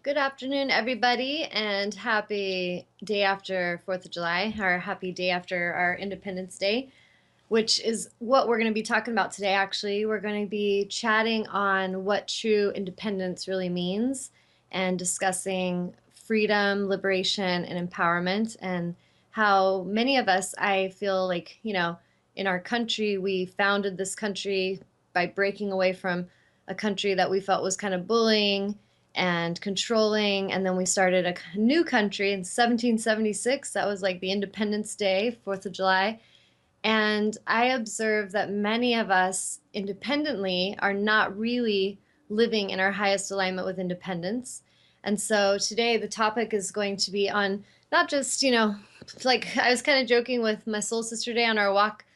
Good afternoon, everybody, and happy day after 4th of July, or happy day after our Independence Day, which is what we're going to be talking about today, actually. We're going to be chatting on what true independence really means and discussing freedom, liberation, and empowerment, and how many of us, I feel like, in our country, we founded this country by breaking away from a country that we felt was kind of bullying and controlling. And then we started a new country in 1776. That was like the Independence Day, 4th of July. And I observe that many of us independently are not really living in our highest alignment with independence. And so today the topic is going to be on not just, like I was kind of joking with my soul sister today on our walk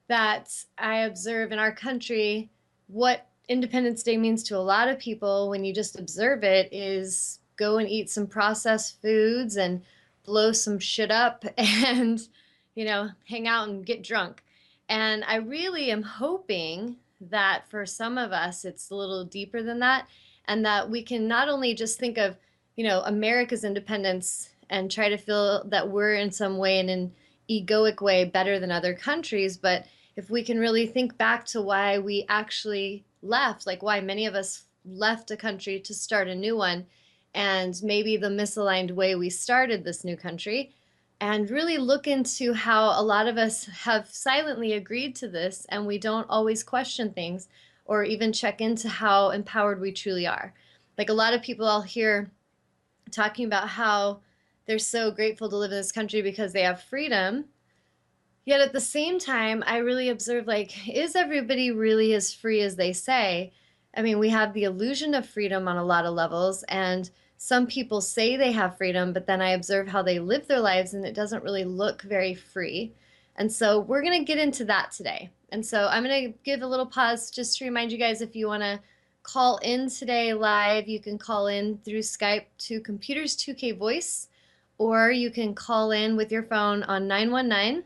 that I observe in our country what Independence Day means to a lot of people when you just observe it is go and eat some processed foods and blow some shit up and, hang out and get drunk. And I really am hoping that for some of us, it's a little deeper than that, and that we can not only just think of, America's independence and try to feel that we're in some way in an egoic way better than other countries, but if we can really think back to why we actually left, like why many of us left a country to start a new one, and maybe the misaligned way we started this new country, and really look into how a lot of us have silently agreed to this and we don't always question things or even check into how empowered we truly are. Like a lot of people I'll hear talking about how they're so grateful to live in this country because they have freedom. Yet at the same time, I really observe like, is everybody really as free as they say? I mean, we have the illusion of freedom on a lot of levels, and some people say they have freedom, but then I observe how they live their lives and it doesn't really look very free. And so we're going to get into that today. And so I'm going to give a little pause just to remind you guys if you want to call in today live, you can call in through Skype to Computers 2K Voice, or you can call in with your phone on 919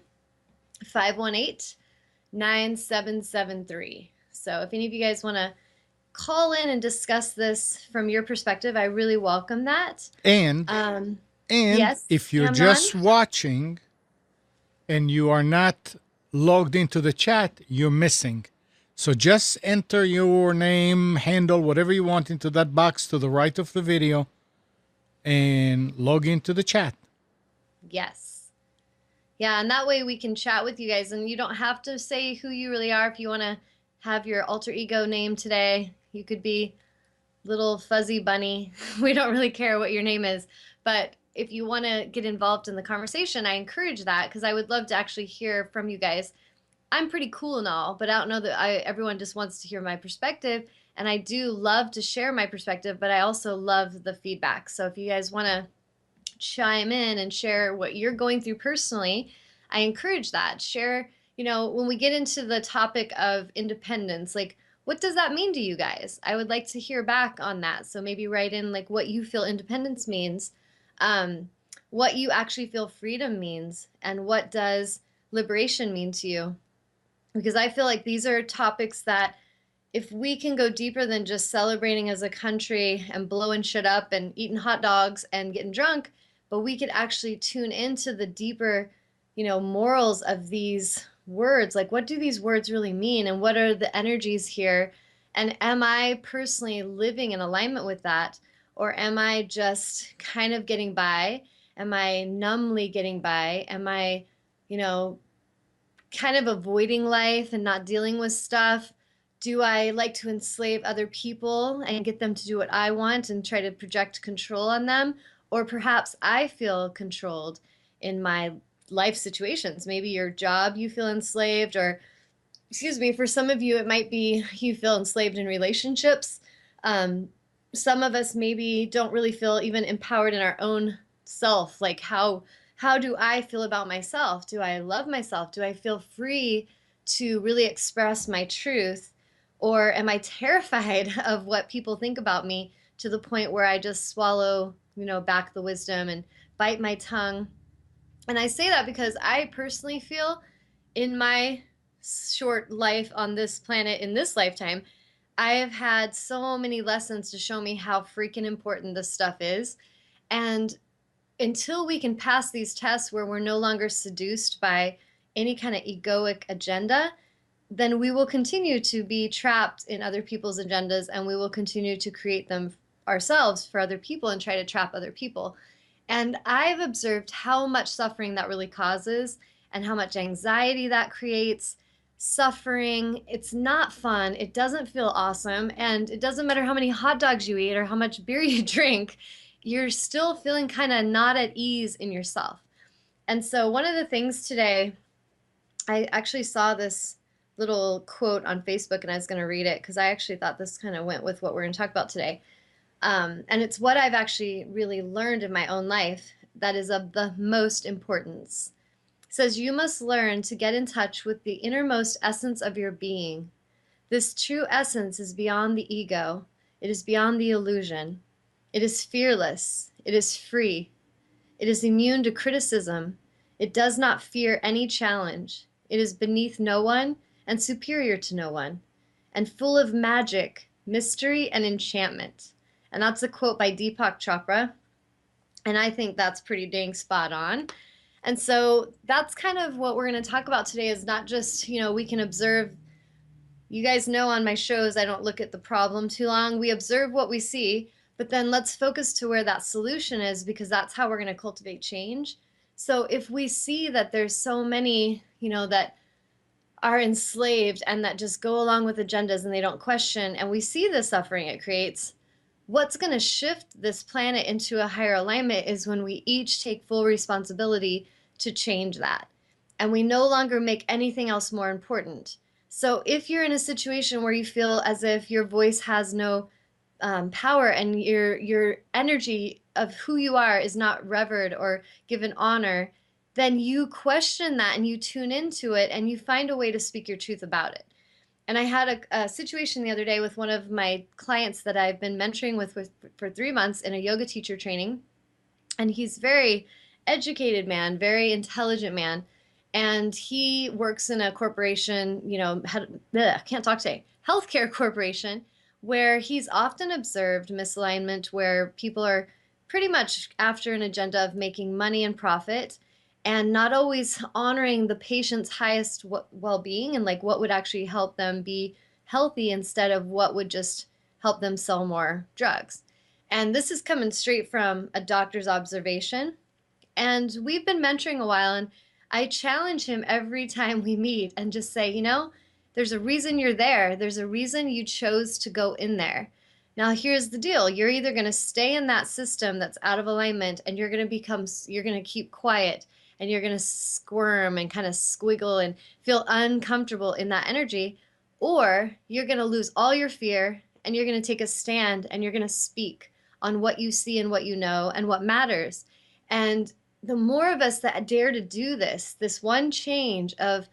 518 9773. So if any of you guys want to call in and discuss this from your perspective, I really welcome that. And Yes, if you're Cameron? just watching and you are not logged into the chat, you're missing. So just enter your name, handle, whatever you want into that box to the right of the video and log into the chat. Yes. Yeah, and that way we can chat with you guys, and you don't have to say who you really are. If you want to have your alter ego name today, you could be Little Fuzzy Bunny. We don't really care what your name is, but if you want to get involved in the conversation, I encourage that because I would love to actually hear from you guys. I'm pretty cool and all, but I don't know that everyone just wants to hear my perspective, and I do love to share my perspective, but I also love the feedback. So if you guys want to chime in and share what you're going through personally, I encourage that. Share, when we get into the topic of independence, like what does that mean to you guys? I would like to hear back on that. So maybe write in like what you feel independence means, what you actually feel freedom means, and what does liberation mean to you? Because I feel like these are topics that if we can go deeper than just celebrating as a country and blowing shit up and eating hot dogs and getting drunk, but we could actually tune into the deeper, morals of these words. Like, what do these words really mean? And what are the energies here? And am I personally living in alignment with that? Or am I just kind of getting by? Am I numbly getting by? Am I, you know, kind of avoiding life and not dealing with stuff? Do I like to enslave other people and get them to do what I want and try to project control on them? Or perhaps I feel controlled in my life situations. Maybe your job, you feel enslaved, or excuse me, for some of you, it might be you feel enslaved in relationships. Um, some of us maybe don't really feel even empowered in our own self. Like how do I feel about myself? Do I love myself? Do I feel free to really express my truth? Or am I terrified of what people think about me to the point where I just swallow, back the wisdom and bite my tongue? And I say that because I personally feel in my short life on this planet in this lifetime, I have had so many lessons to show me how freaking important this stuff is. And until we can pass these tests where we're no longer seduced by any kind of egoic agenda, then we will continue to be trapped in other people's agendas, and we will continue to create them ourselves for other people and try to trap other people. And I've observed how much suffering that really causes and how much anxiety that creates. Suffering, it's not fun. It doesn't feel awesome. And it doesn't matter how many hot dogs you eat or how much beer you drink, you're still feeling kind of not at ease in yourself. And so, one of the things today, I actually saw this little quote on Facebook and I was going to read it because I actually thought this kind of went with what we're going to talk about today. And it's what I've actually really learned in my own life that is of the most importance. It says, "You must learn to get in touch with the innermost essence of your being. This true essence is beyond the ego, it is beyond the illusion. It is fearless, it is free, it is immune to criticism. It does not fear any challenge. It is beneath no one and superior to no one, and full of magic, mystery, and enchantment." And that's a quote by Deepak Chopra. And I think that's pretty dang spot on. And so that's kind of what we're going to talk about today is not just, we can observe. You guys know on my shows, I don't look at the problem too long. We observe what we see, but then let's focus to where that solution is because that's how we're going to cultivate change. So if we see that there's so many, that are enslaved and that just go along with agendas and they don't question, and we see the suffering it creates, what's going to shift this planet into a higher alignment is when we each take full responsibility to change that. And we no longer make anything else more important. So if you're in a situation where you feel as if your voice has no power and your energy of who you are is not revered or given honor, then you question that and you tune into it and you find a way to speak your truth about it. And I had a situation the other day with one of my clients that I've been mentoring with for 3 months in a yoga teacher training. And he's very educated man, very intelligent man. And he works in a corporation, can't talk today, healthcare corporation, where he's often observed misalignment where people are pretty much after an agenda of making money and profit and not always honoring the patient's highest well-being and like what would actually help them be healthy instead of what would just help them sell more drugs. And this is coming straight from a doctor's observation. And we've been mentoring a while, and I challenge him every time we meet and just say, there's a reason you're there. There's a reason you chose to go in there. Now, here's the deal. You're either going to stay in that system that's out of alignment and you're going to keep quiet and you're going to squirm and kind of squiggle and feel uncomfortable in that energy, or you're going to lose all your fear and you're going to take a stand and you're going to speak on what you see and what you know and what matters. And the more of us that dare to do this one change of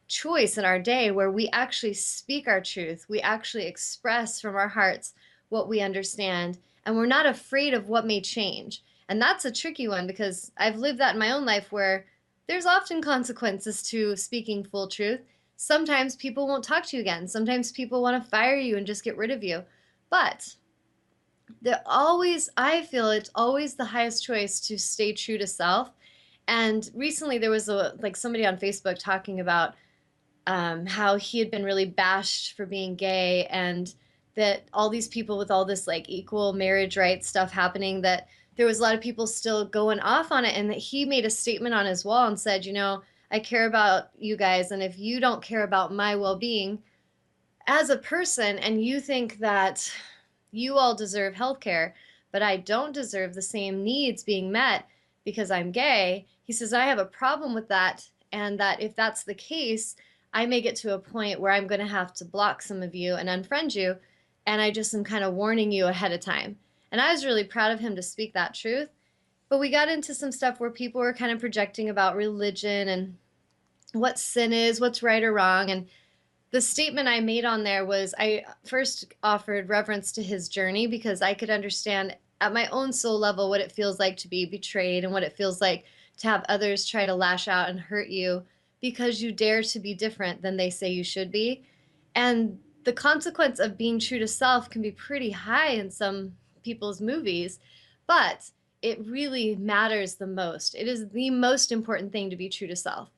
choice in our day where we actually speak our truth, we actually express from our hearts what we understand, and we're not afraid of what may change. And that's a tricky one because I've lived that in my own life where there's often consequences to speaking full truth. Sometimes people won't talk to you again. Sometimes people want to fire you and just get rid of you. But I feel it's always the highest choice to stay true to self. And recently there was somebody on Facebook talking about how he had been really bashed for being gay, and that all these people with all this like equal marriage rights stuff happening, that there was a lot of people still going off on it, and that he made a statement on his wall and said, I care about you guys, and if you don't care about my well-being as a person and you think that you all deserve health care, but I don't deserve the same needs being met because I'm gay, he says, I have a problem with that. And that if that's the case, I may get to a point where I'm going to have to block some of you and unfriend you. And I just am kind of warning you ahead of time. And I was really proud of him to speak that truth. But we got into some stuff where people were kind of projecting about religion and what sin is, what's right or wrong. And the statement I made on there was I first offered reverence to his journey because I could understand at my own soul level what it feels like to be betrayed and what it feels like to have others try to lash out and hurt you because you dare to be different than they say you should be. And the consequence of being true to self can be pretty high in some people's movies, but it really matters the most. It is the most important thing to be true to self.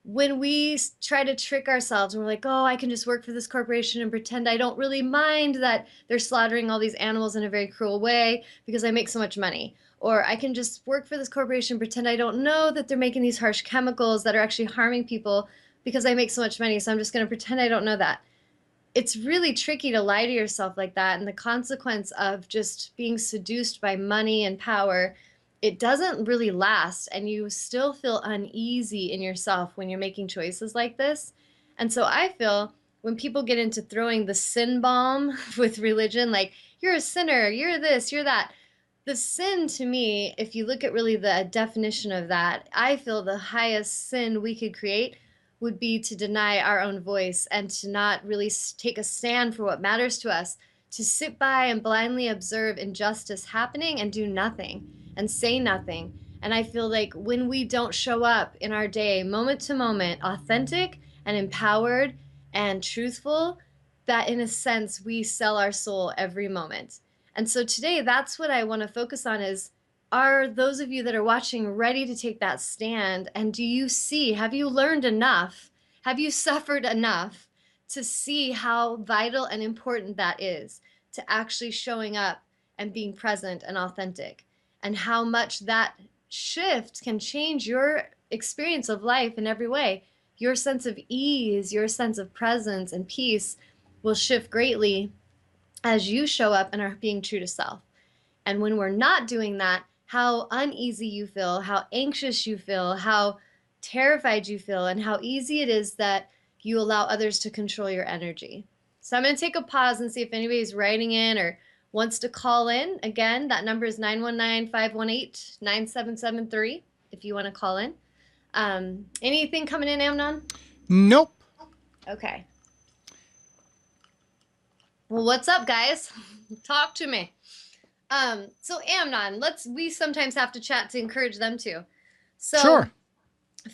When we try to trick ourselves and we're like, oh, I can just work for this corporation and pretend I don't really mind that they're slaughtering all these animals in a very cruel way because I make so much money. Or I can just work for this corporation and pretend I don't know that they're making these harsh chemicals that are actually harming people because I make so much money. So I'm just going to pretend I don't know that. It's really tricky to lie to yourself like that. And the consequence of just being seduced by money and power, it doesn't really last. And you still feel uneasy in yourself when you're making choices like this. And so I feel when people get into throwing the sin bomb with religion, like, you're a sinner, you're this, you're that. The sin to me, if you look at really the definition of that, I feel the highest sin we could create would be to deny our own voice and to not really take a stand for what matters to us, to sit by and blindly observe injustice happening and do nothing and say nothing. And I feel like when we don't show up in our day, moment to moment, authentic and empowered and truthful, that in a sense we sell our soul every moment. And so today, that's what I want to focus on is, are those of you that are watching ready to take that stand? And do you see, have you learned enough? Have you suffered enough to see how vital and important that is to actually showing up and being present and authentic? And how much that shift can change your experience of life in every way. Your sense of ease, your sense of presence and peace will shift greatly as you show up and are being true to self. And when we're not doing that, how uneasy you feel, how anxious you feel, how terrified you feel, and how easy it is that you allow others to control your energy. So I'm going to take a pause and see if anybody's writing in or wants to call in. Again, that number is 919-518-9773 if you want to call in. Anything coming in, Amnon? Nope. Okay. Well, what's up, guys? Talk to me. So Amnon, we sometimes have to chat to encourage them too. So Sure.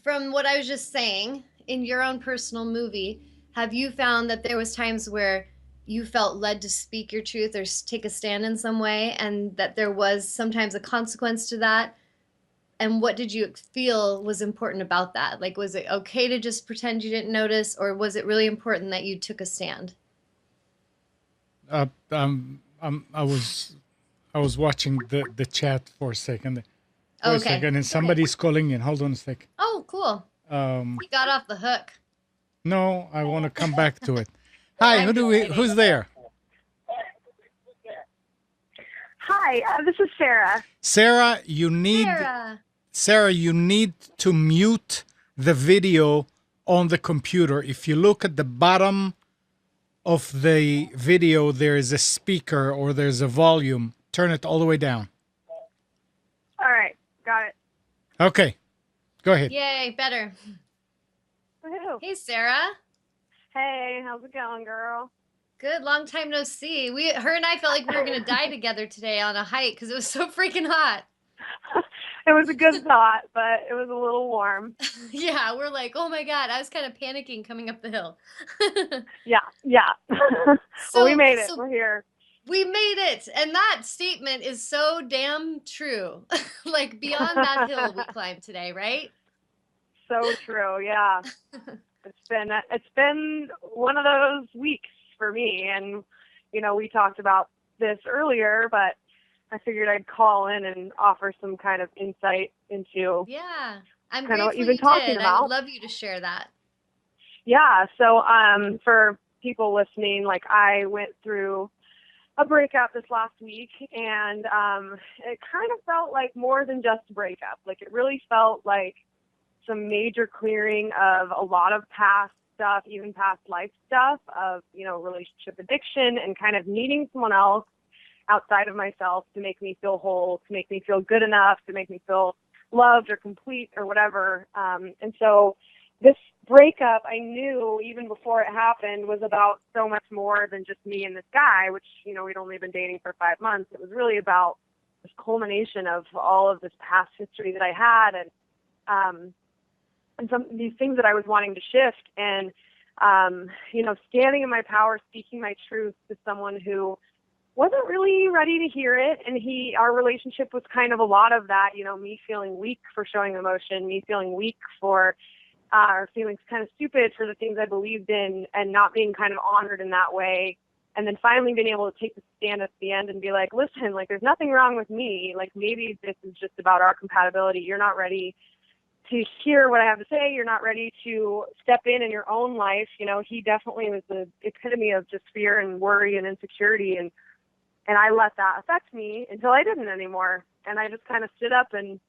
from what I was just saying, in your own personal movie, have you found that there was times where you felt led to speak your truth or take a stand in some way, and that there was sometimes a consequence to that? And what did you feel was important about that? Like, was it okay to just pretend you didn't notice, or was it really important that you took a stand? Uh, um, I was watching the chat for a second. Wait a Okay. second, and somebody's calling in. Hold on a sec. Oh, cool. He got off the hook. No, I want to come back to it. Hi, I'm just kidding. who's there? Hi, this is Sarah. Sarah, Sarah. You need to mute the video on the computer. If you look at the bottom of the video, there is a speaker or there's a volume. Turn it all the way down. All right, got it. Okay, go ahead. Yay, better. Woohoo. Hey, Sarah. Hey, how's it going, girl? Good, long time no see. Her and I felt like we were gonna die together today on a hike because it was so freaking hot. It was a good thought, but it was a little warm. Yeah, we're like, oh my God, I was kind of panicking coming up the hill. Yeah. Well, we made it. So We're here. we made it, and that statement is so damn true. Like, beyond that hill we climbed today, right? So true. Yeah. It's been one of those weeks for me, and we talked about this earlier, but I figured I'd call in and offer some kind of insight into Yeah, I'm kind of grateful what you've been you talking did. I about. would love you to share that. Yeah. So for people listening, like, I went through a breakup this last week, and it kind of felt like more than just a breakup. Like, it really felt like some major clearing of a lot of past stuff, even past life stuff of, relationship addiction and kind of needing someone else outside of myself to make me feel whole, to make me feel good enough, to make me feel loved or complete or whatever. And so this breakup, I knew even before it happened, was about so much more than just me and this guy, which, we'd only been dating for 5 months. It was really about this culmination of all of this past history that I had, and some of these things that I was wanting to shift. And standing in my power, speaking my truth to someone who wasn't really ready to hear it. And our relationship was kind of a lot of that, me feeling weak for showing emotion, me feeling weak for, or feeling kind of stupid for the things I believed in and not being kind of honored in that way. And then finally being able to take the stand at the end and be like, listen, like, there's nothing wrong with me. Like, maybe this is just about our compatibility. You're not ready to hear what I have to say. You're not ready to step in your own life. He definitely was the epitome of just fear and worry and insecurity. And I let that affect me until I didn't anymore. And I just kind of stood up and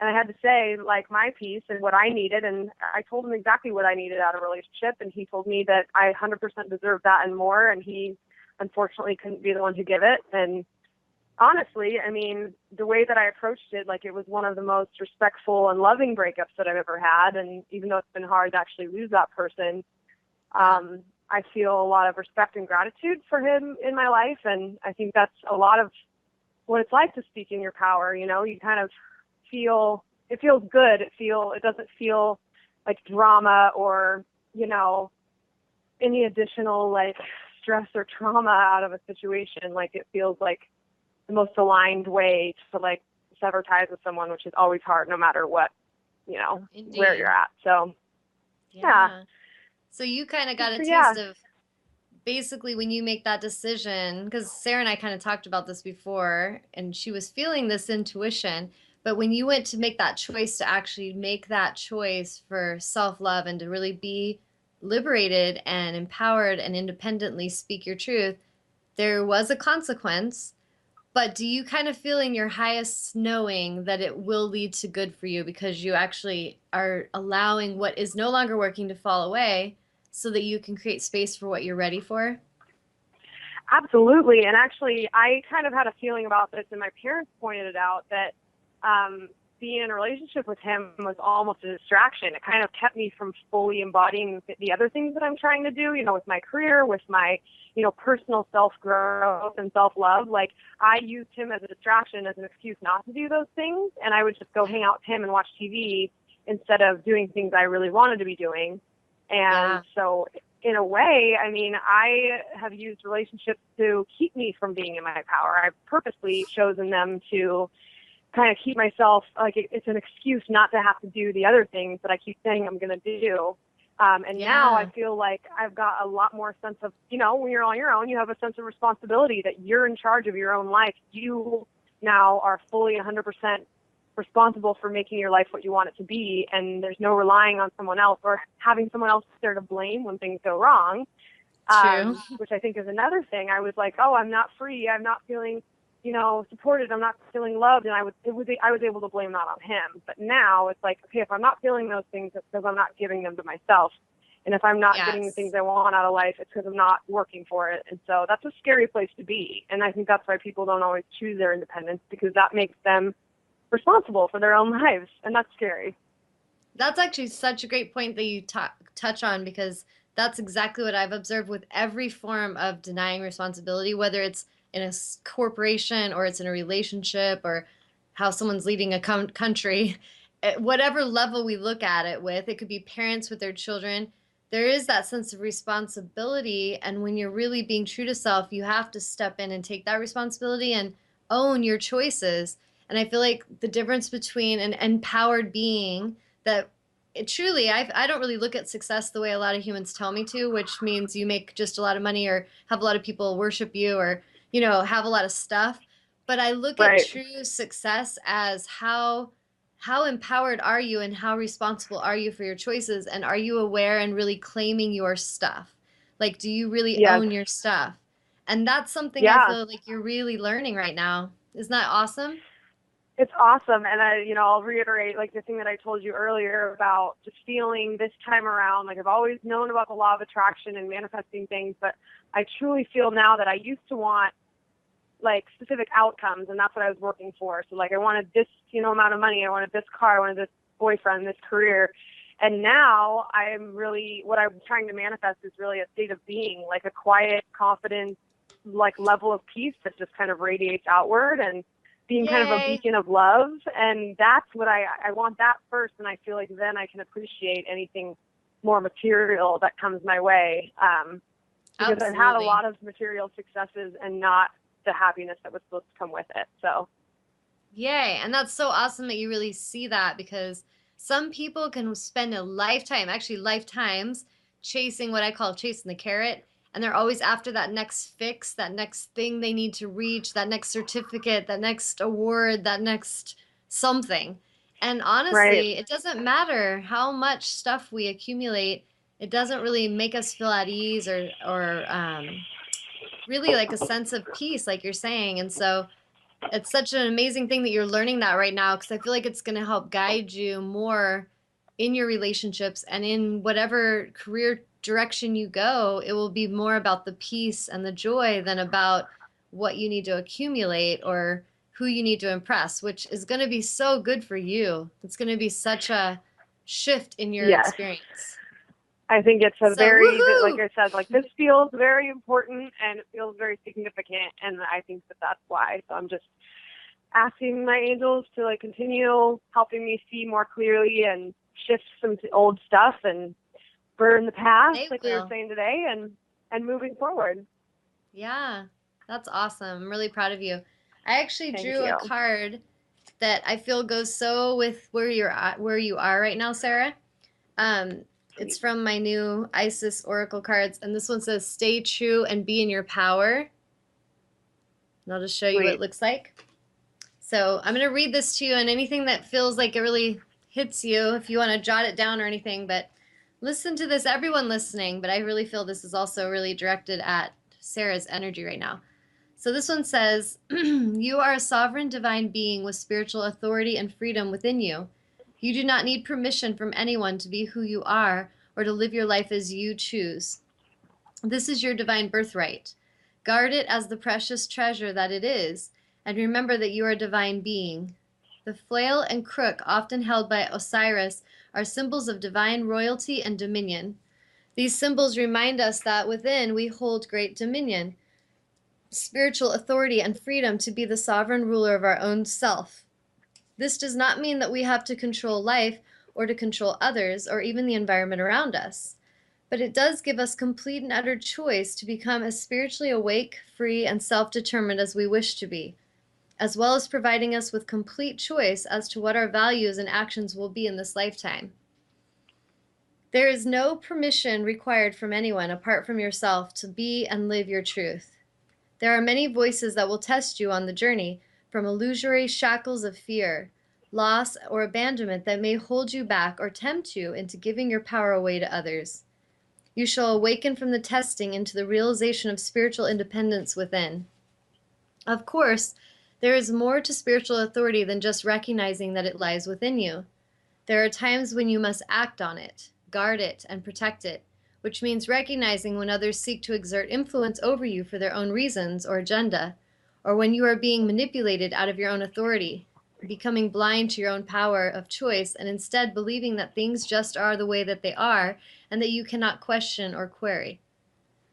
I had to say, like, my piece and what I needed. And I told him exactly what I needed out of a relationship. And he told me that I 100% deserved that and more. And he unfortunately couldn't be the one to give it. And honestly, I mean, the way that I approached it, like, it was one of the most respectful and loving breakups that I've ever had. And even though it's been hard to actually lose that person, I feel a lot of respect and gratitude for him in my life. And I think that's a lot of what it's like to speak in your power. You kind of it feels good. It doesn't feel like drama or, any additional like stress or trauma out of a situation. Like, it feels like the most aligned way to like sever ties with someone, which is always hard no matter what, Indeed. where you're at. So, yeah. So you kind of got a Yeah. taste of basically when you make that decision, because Sarah and I kind of talked about this before, and she was feeling this intuition. But when you went to make that choice to actually make that choice for self-love and to really be liberated and empowered and independently speak your truth, there was a consequence. But do you kind of feel in your highest knowing that it will lead to good for you because you actually are allowing what is no longer working to fall away so that you can create space for what you're ready for? Absolutely. And actually, I kind of had a feeling about this, and my parents pointed it out, that being in a relationship with him was almost a distraction. It kind of kept me from fully embodying the other things that I'm trying to do, with my career, with my, personal self-growth and self-love. Like, I used him as a distraction, as an excuse not to do those things. And I would just go hang out with him and watch TV instead of doing things I really wanted to be doing. And so in a way, I mean, I have used relationships to keep me from being in my power. I've purposely chosen them to kind of keep myself, like, it's an excuse not to have to do the other things that I keep saying I'm going to do. Now I feel like I've got a lot more sense of, when you're on your own, you have a sense of responsibility that you're in charge of your own life. You now are fully 100% responsible for making your life what you want it to be. And there's no relying on someone else or having someone else there to blame when things go wrong. True. Which I think is another thing. I was like, oh, I'm not free. I'm not feeling, supported. I'm not feeling loved. And I was able to blame that on him. But now it's like, okay, if I'm not feeling those things, it's because I'm not giving them to myself. And if I'm not getting the things I want out of life, it's because I'm not working for it. And so that's a scary place to be. And I think that's why people don't always choose their independence, because that makes them responsible for their own lives. And that's scary. That's actually such a great point that you touch on, because that's exactly what I've observed with every form of denying responsibility, whether it's in a corporation or it's in a relationship or how someone's leading a country. At whatever level we look at it with, it could be parents with their children. There is that sense of responsibility. And when you're really being true to self, you have to step in and take that responsibility and own your choices. And I feel like the difference between an empowered being that I don't really look at success the way a lot of humans tell me to, which means you make just a lot of money or have a lot of people worship you or, have a lot of stuff. But I look at true success as how empowered are you and how responsible are you for your choices? And are you aware and really claiming your stuff? Like, do you really own your stuff? And that's something I feel like you're really learning right now. Isn't that awesome? It's awesome. And I'll reiterate, like, the thing that I told you earlier about just feeling this time around, like, I've always known about the law of attraction and manifesting things, but I truly feel now that I used to want, like, specific outcomes, and that's what I was working for. So, like, I wanted this, amount of money, I wanted this car, I wanted this boyfriend, this career. And now what I'm trying to manifest is really a state of being, like a quiet, confident, like, level of peace that just kind of radiates outward and being kind of a beacon of love. And that's what I want that first. And I feel like then I can appreciate anything more material that comes my way. Because I've had a Absolutely. lot of material successes and not the happiness that was supposed to come with it. So, Yay. And that's so awesome that you really see that, because some people can spend a lifetime, actually lifetimes, chasing what I call chasing the carrot. And they're always after that next fix, that next thing they need to reach, that next certificate, that next award, that next something. And right, honestly, it doesn't matter how much stuff we accumulate. It doesn't really make us feel at ease or really like a sense of peace, like you're saying. And so it's such an amazing thing that you're learning that right now, because I feel like it's going to help guide you more in your relationships and in whatever career direction you go. It will be more about the peace and the joy than about what you need to accumulate or who you need to impress, which is going to be so good for you. It's going to be such a shift in your yes. experience. I think it's a So, very, like woohoo! I said, like this feels very important and it feels very significant. And I think that that's why. So I'm just asking my angels to like continue helping me see more clearly and shift some old stuff and burn the past, They like we were will. saying today, and moving forward. Yeah, that's awesome. I'm really proud of you. I actually Thank drew a you. card that I feel goes so with where you're at, where you are right now, Sarah. Um, it's Sweet. from my new Isis Oracle cards, and this one says, "Stay true and be in your power." And I'll just show you what it Sweet. looks like. So I'm going to read this to you, and anything that feels like it really hits you, if you want to jot it down or anything, but listen to this, everyone listening. But I really feel this is also really directed at Sarah's energy right now. So this one says, "You are a sovereign divine being with spiritual authority and freedom within you. You do not need permission from anyone to be who you are or to live your life as you choose. This is your divine birthright. Guard it as the precious treasure that it is, and remember that you are a divine being. The flail and crook, often held by Osiris, are symbols of divine royalty and dominion. These symbols remind us that within we hold great dominion, spiritual authority, and freedom to be the sovereign ruler of our own self. This does not mean that we have to control life or to control others or even the environment around us. But it does give us complete and utter choice to become as spiritually awake, free, and self determined as we wish to be, as well as providing us with complete choice as to what our values and actions will be in this lifetime. There is no permission required from anyone apart from yourself to be and live your truth. There are many voices that will test you on the journey, from illusory shackles of fear, loss, or abandonment that may hold you back or tempt you into giving your power away to others. You shall awaken from the testing into the realization of spiritual independence within. Of course, there is more to spiritual authority than just recognizing that it lies within you. There are times when you must act on it, guard it, and protect it, which means recognizing when others seek to exert influence over you for their own reasons or agenda, or when you are being manipulated out of your own authority, becoming blind to your own power of choice and instead believing that things just are the way that they are and that you cannot question or query.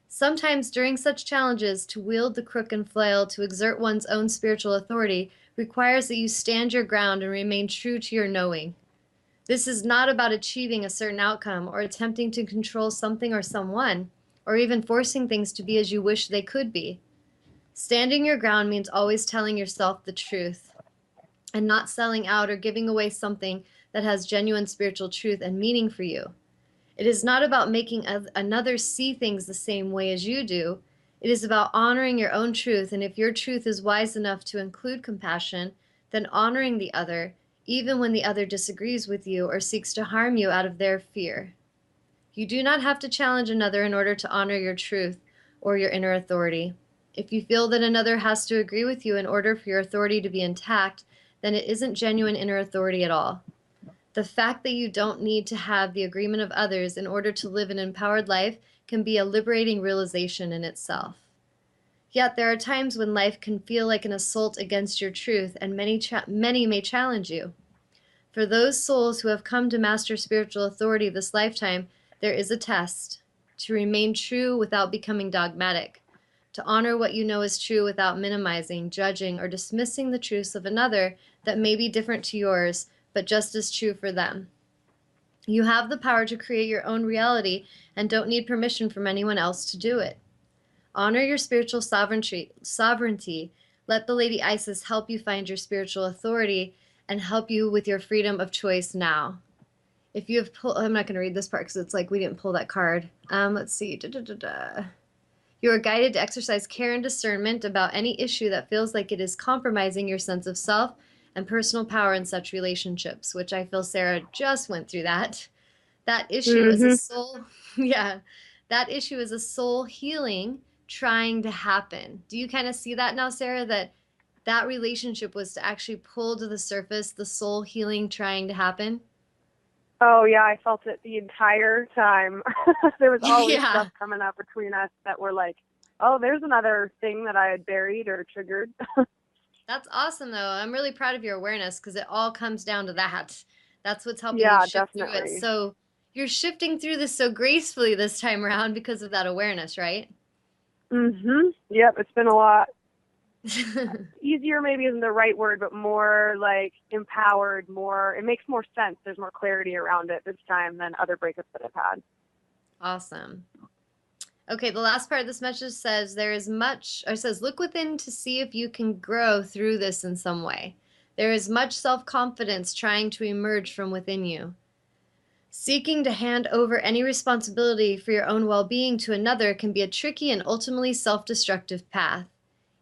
Sometimes during such challenges, to wield the crook and flail to exert one's own spiritual authority requires that you stand your ground and remain true to your knowing. This is not about achieving a certain outcome or attempting to control something or someone, or even forcing things to be as you wish they could be. Standing your ground means always telling yourself the truth and not selling out or giving away something that has genuine spiritual truth and meaning for you. It is not about making another see things the same way as you do. It is about honoring your own truth, and if your truth is wise enough to include compassion, then honoring the other, even when the other disagrees with you or seeks to harm you out of their fear. You do not have to challenge another in order to honor your truth or your inner authority. If you feel that another has to agree with you in order for your authority to be intact, then it isn't genuine inner authority at all. The fact that you don't need to have the agreement of others in order to live an empowered life can be a liberating realization in itself. Yet there are times when life can feel like an assault against your truth, and many may challenge you. For those souls who have come to master spiritual authority this lifetime, there is a test: to remain true without becoming dogmatic, to honor what you know is true without minimizing, judging, or dismissing the truths of another that may be different to yours, but just as true for them. You have the power to create your own reality and don't need permission from anyone else to do it. Honor your spiritual sovereignty. Let the Lady Isis help you find your spiritual authority and help you with your freedom of choice now. If you have pulled, I'm not going to read this part because it's like we didn't pull that card. Let's see. You are guided to exercise care and discernment about any issue that feels like it is compromising your sense of self and personal power in such relationships, which I feel Sarah just went through that. That issue is a Mhm. soul, yeah, that issue is a soul healing trying to happen. Do you kind of see that now, Sarah, that that relationship was to actually pull to the surface the soul healing trying to happen? Oh yeah, I felt it the entire time. There was always Yeah, stuff coming up between us that were like, oh, there's another thing that I had buried or triggered. that's awesome, though. I'm really proud of your awareness because it all comes down to that. That's what's helping you Yeah, shift through it. definitely. So you're shifting through this so gracefully this time around because of that awareness, right? Yep, it's been a lot easier, maybe isn't the right word, but more like empowered, more, it makes more sense. There's more clarity around it this time than other breakups that I've had. Awesome. Okay, the last part of this message says there is much, or says, look within to see if you can grow through this in some way. There is much self confidence trying to emerge from within you. Seeking to hand over any responsibility for your own well being to another can be a tricky and ultimately self destructive path.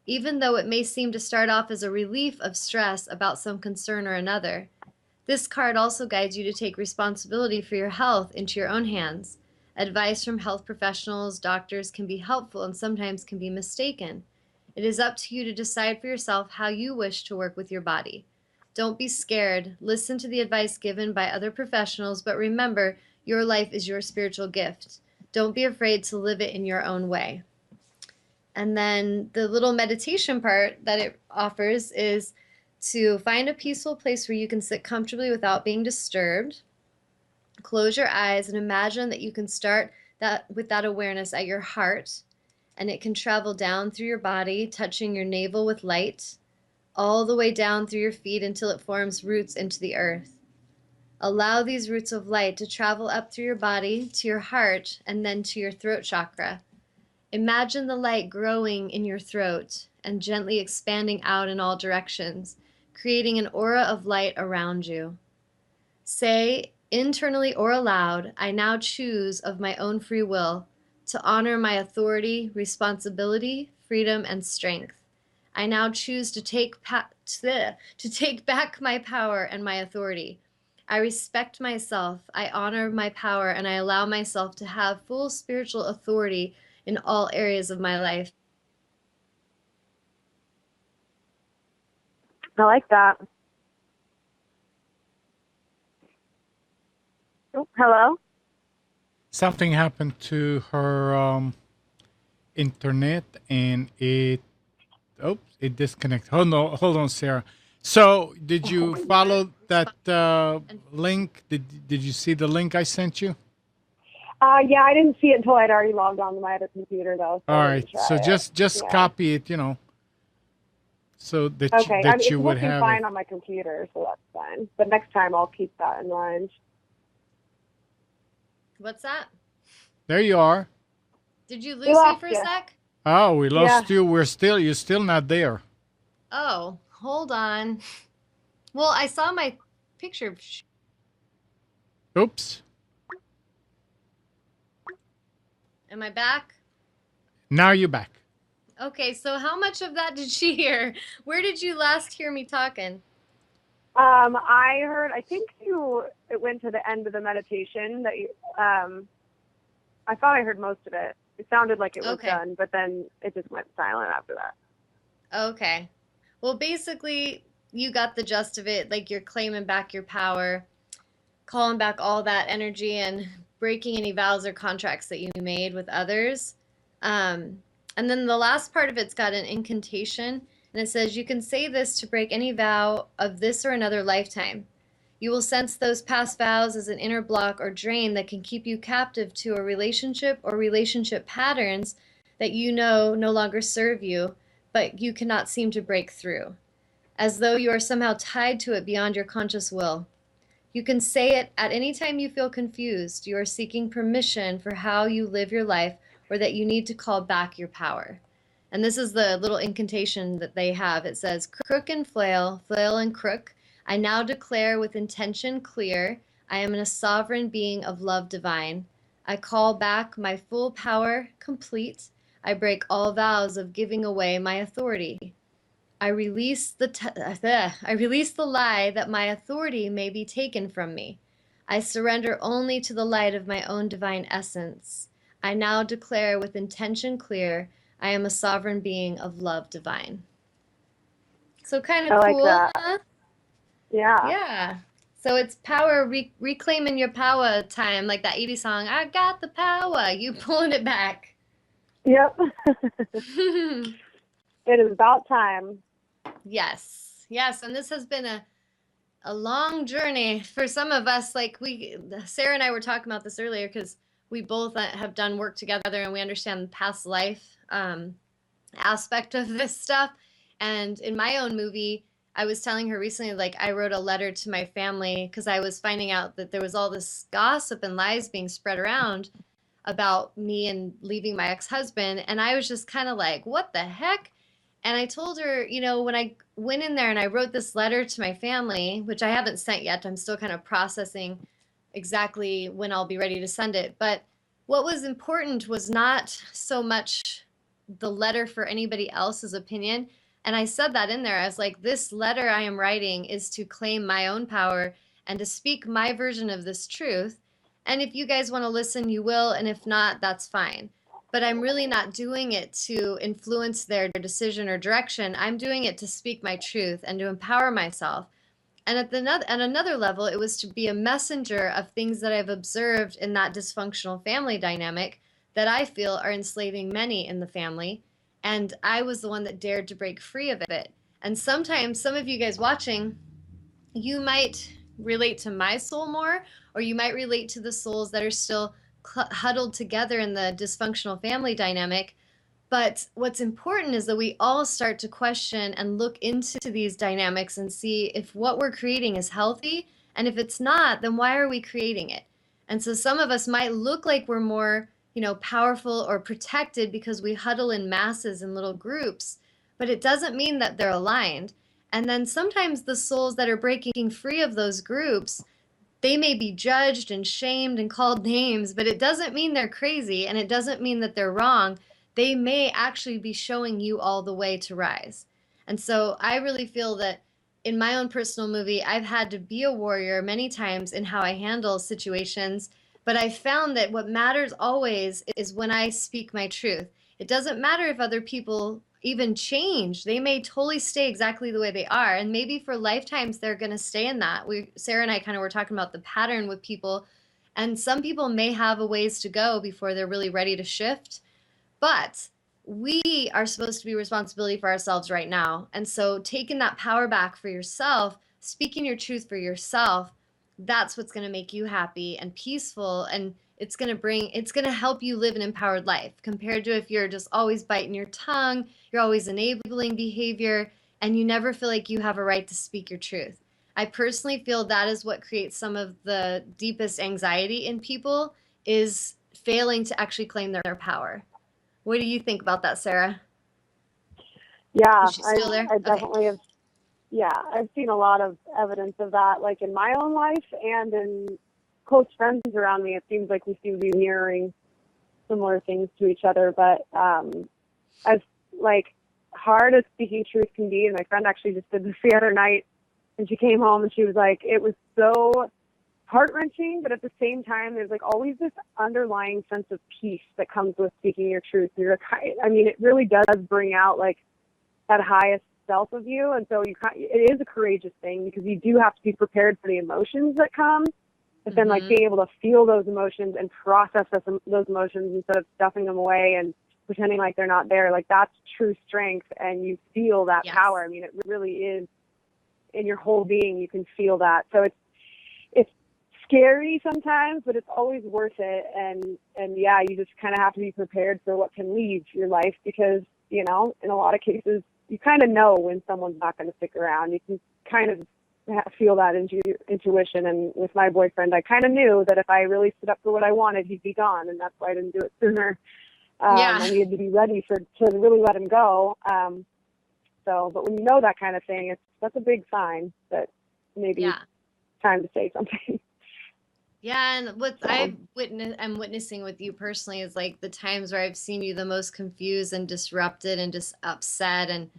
Even though it may seem to start off as a relief of stress about some concern or another, this card also guides you to take responsibility for your health into your own hands. Advice from health professionals, doctors can be helpful and sometimes can be mistaken. It is up to you to decide for yourself how you wish to work with your body. Don't be scared. Listen to the advice given by other professionals, but remember, your life is your spiritual gift. Don't be afraid to live it in your own way. And then the little meditation part that it offers is to find a peaceful place where you can sit comfortably without being disturbed. Close your eyes and imagine that you can start that with that awareness at your heart, and it can travel down through your body, touching your navel with light, all the way down through your feet until it forms roots into the earth. Allow these roots of light to travel up through your body to your heart and then to your throat chakra. Imagine the light growing in your throat and gently expanding out in all directions, creating an aura of light around you. Say internally or aloud, I now choose of my own free will to honor my authority, responsibility, freedom, and strength. I now choose to take back my power and my authority. I respect myself, I honor my power, and I allow myself to have full spiritual authority in all areas of my life. I like that. Oh, hello? Something happened to her internet, and it disconnected. Hold on, Sarah. So, did you follow that link? Did you see the link I sent you? Yeah, I didn't see it until I'd already logged on to my other computer, though, so All I right. didn't So try it. just Yeah. copy it, so Okay. I mean, that it's you would working have it. fine on my computer, so that's fine. But next time I'll keep that in mind. What's that? There you are. Did you We lose me lost for a you. sec? Oh, we Yeah. lost you. You're still not there. Oh, hold on. Well, I saw my picture. Oops. Am I back? Now you're back. Okay, so how much of that did she hear? Where did you last hear me talking? I heard, I think it went to the end of the meditation that I thought I heard most of it. It sounded like it was Okay. done, but then it just went silent after that. Okay. Well, basically, you got the gist of it. Like you're claiming back your power, calling back all that energy, and breaking any vows or contracts that you made with others. Um, and then the last part of it's got an incantation, and it says, you can say this to break any vow of this or another lifetime. You will sense those past vows as an inner block or drain that can keep you captive to a relationship or relationship patterns that you know no longer serve you, but you cannot seem to break through, as though you are somehow tied to it beyond your conscious will. You can say it at any time you feel confused. You are seeking permission for how you live your life or that you need to call back your power. And this is the little incantation that they have. It says, crook and flail, flail and crook. I now declare with intention clear, I am a sovereign being of love divine. I call back my full power complete. I break all vows of giving away my authority. I release I release the lie that my authority may be taken from me. I surrender only to the light of my own divine essence. I now declare with intention clear, I am a sovereign being of love divine. So kind I of like cool, that. huh? Yeah. Yeah. So it's power, reclaiming your power time, like that 80s song, I got the power, you pulling it back. Yep. It is about time. Yes. Yes. And this has been a long journey for some of us. Like Sarah and I were talking about this earlier because we both have done work together and we understand the past life aspect of this stuff. And in my own movie, I was telling her recently, like I wrote a letter to my family because I was finding out that there was all this gossip and lies being spread around about me and leaving my ex-husband. And I was just kind of like, what the heck? And I told her, when I went in there and I wrote this letter to my family, which I haven't sent yet, I'm still kind of processing exactly when I'll be ready to send it. But what was important was not so much the letter for anybody else's opinion. And I said that in there. I was like, this letter I am writing is to claim my own power and to speak my version of this truth. And if you guys want to listen, you will. And if not, that's fine. But I'm really not doing it to influence their decision or direction. I'm doing it to speak my truth and to empower myself. And at another level, it was to be a messenger of things that I've observed in that dysfunctional family dynamic that I feel are enslaving many in the family. And I was the one that dared to break free of it. And sometimes, some of you guys watching, you might relate to my soul more, or you might relate to the souls that are still huddled together in the dysfunctional family dynamic. But what's important is that we all start to question and look into these dynamics and see if what we're creating is healthy. And if it's not, then why are we creating it? And so some of us might look like we're more, powerful or protected because we huddle in masses in little groups, but it doesn't mean that they're aligned. And then sometimes the souls that are breaking free of those groups, they may be judged and shamed and called names, but it doesn't mean they're crazy and it doesn't mean that they're wrong. They may actually be showing you all the way to rise. And so I really feel that in my own personal movie, I've had to be a warrior many times in how I handle situations, but I found that what matters always is when I speak my truth. It doesn't matter if other people even change. They may totally stay exactly the way they are. And maybe for lifetimes they're going to stay in that. Sarah and I kind of were talking about the pattern with people. And some people may have a ways to go before they're really ready to shift. But we are supposed to be responsibility for ourselves right now. And so taking that power back for yourself, speaking your truth for yourself, that's what's going to make you happy and peaceful. And it's going to help you live an empowered life compared to if you're just always biting your tongue, you're always enabling behavior, and you never feel like you have a right to speak your truth. I personally feel that is what creates some of the deepest anxiety in people is failing to actually claim their power. What do you think about that, Sarah? Yeah, Is she still there? I Okay. definitely have. Yeah, I've seen a lot of evidence of that, like in my own life and in close friends around me. It seems like we seem to be mirroring similar things to each other. But as like hard as speaking truth can be, and my friend actually just did this the other night, and she came home and she was like, it was so heart-wrenching, but at the same time, there's like always this underlying sense of peace that comes with speaking your truth. You're like, I mean, it really does bring out like that highest self of you, and so it is a courageous thing because you do have to be prepared for the emotions that come, but then like being able to feel those emotions and process those emotions instead of stuffing them away and pretending like they're not there, like that's true strength, and you feel that power. I mean, it really is in your whole being. You can feel that. So it's scary sometimes, but it's always worth it. And yeah, you just kind of have to be prepared for what can leave your life because, in a lot of cases, you kind of know when someone's not going to stick around. You can kind of feel that intuition. And with my boyfriend, I kind of knew that if I really stood up for what I wanted, he'd be gone, and that's why I didn't do it sooner. Yeah. I needed to be ready to really let him go. But when you know that kind of thing, that's a big sign that maybe Yeah. it's time to say something. Yeah, and what I'm witnessing with you personally is like the times where I've seen you the most confused and disrupted and just upset and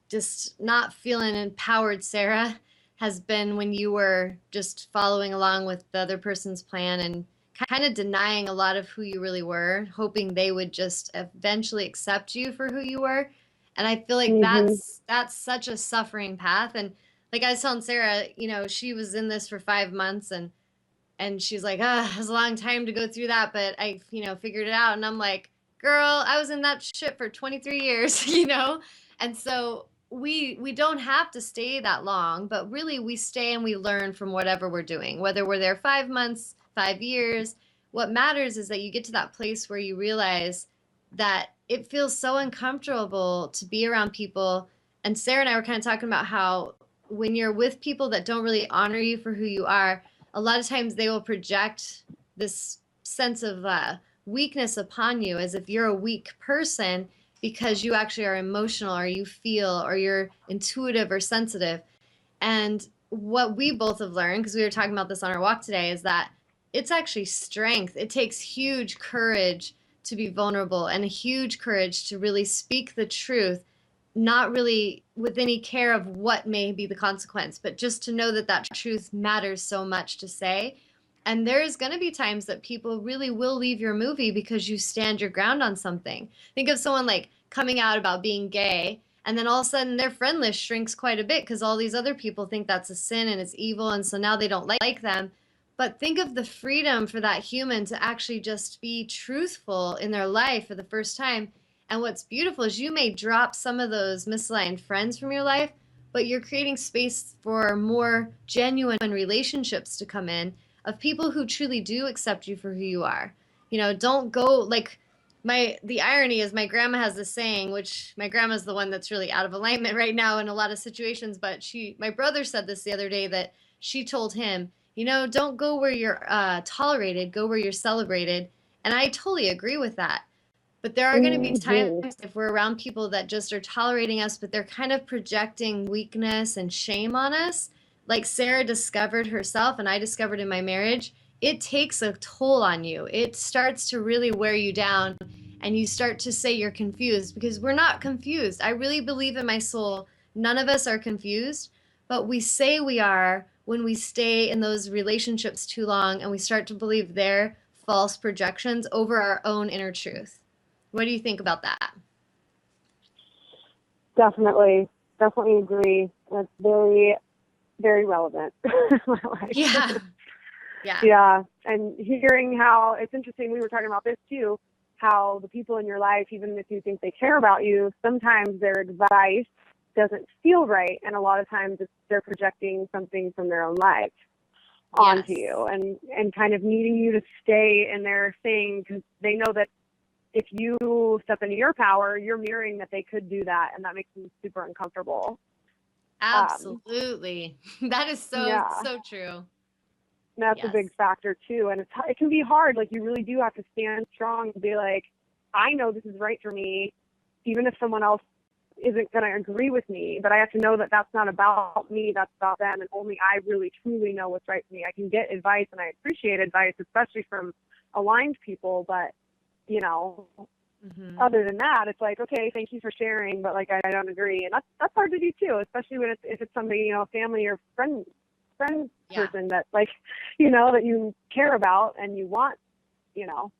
just not feeling empowered, Sarah, has been when you were just following along with the other person's plan and kind of denying a lot of who you really were, hoping they would just eventually accept you for who you were. And I feel like Mm-hmm. that's such a suffering path. And like I was telling Sarah, you know, she was in this for 5 months and she's like, ah, it was a long time to go through that, but I, you know, figured it out. And I'm like, girl, I was in that shit for 23 years, you know? And so we don't have to stay that long, but really we stay and we learn from whatever we're doing, whether we're there 5 months, 5 years. What matters is that you get to that place where you realize that it feels so uncomfortable to be around people. And Sarah and I were kind of talking about how when you're with people that don't really honor you for who you are, a lot of times they will project this sense of weakness upon you as if you're a weak person because you actually are emotional or you feel or you're intuitive or sensitive. And what we both have learned, because we were talking about this on our walk today, is that it's actually strength. It takes huge courage to be vulnerable and a huge courage to really speak the truth, not really with any care of what may be the consequence, but just to know that that truth matters so much to say. And there's going to be times that people really will leave your movie because you stand your ground on something. Think of someone like coming out about being gay, and then all of a sudden their friend list shrinks quite a bit because all these other people think that's a sin and it's evil. And so now they don't like them. But think of the freedom for that human to actually just be truthful in their life for the first time. And what's beautiful is you may drop some of those misaligned friends from your life, but you're creating space for more genuine relationships to come in of people who truly do accept you for who you are. You know, don't go like the irony is my grandma has this saying, which my grandma's the one that's really out of alignment right now in a lot of situations, but my brother said this the other day that she told him, you know, don't go where you're tolerated, go where you're celebrated. And I totally agree with that. But there are going to be times Mm-hmm. if we're around people that just are tolerating us, but they're kind of projecting weakness and shame on us, like Sarah discovered herself and I discovered in my marriage, it takes a toll on you. It starts to really wear you down and you start to say you're confused because we're not confused. I really believe in my soul, none of us are confused, but we say we are when we stay in those relationships too long and we start to believe their false projections over our own inner truth. What do you think about that? Definitely agree. That's very, very relevant in my life. Yeah. Yeah. Yeah. And hearing how it's interesting, we were talking about this too, how the people in your life, even if you think they care about you, sometimes their advice doesn't feel right. And a lot of times they're projecting something from their own life onto Yes. you and kind of needing you to stay in their thing because they know that if you step into your power, you're mirroring that they could do that, and that makes them super uncomfortable. Absolutely. That is Yeah, so true. that's a Yes. big factor too, and it can be hard. Like you really do have to stand strong and be like, I know this is right for me, even if someone else isn't going to agree with me. But I have to know that that's not about me; that's about them, and only I really truly know what's right for me. I can get advice, and I appreciate advice, especially from aligned people, but you know, Mm-hmm. other than that, it's like, okay, thank you for sharing, but like I don't agree, and that's hard to do too, especially when if it's somebody, you know, a family or friend Yeah. person that like, you know, that you care about and you want, you know,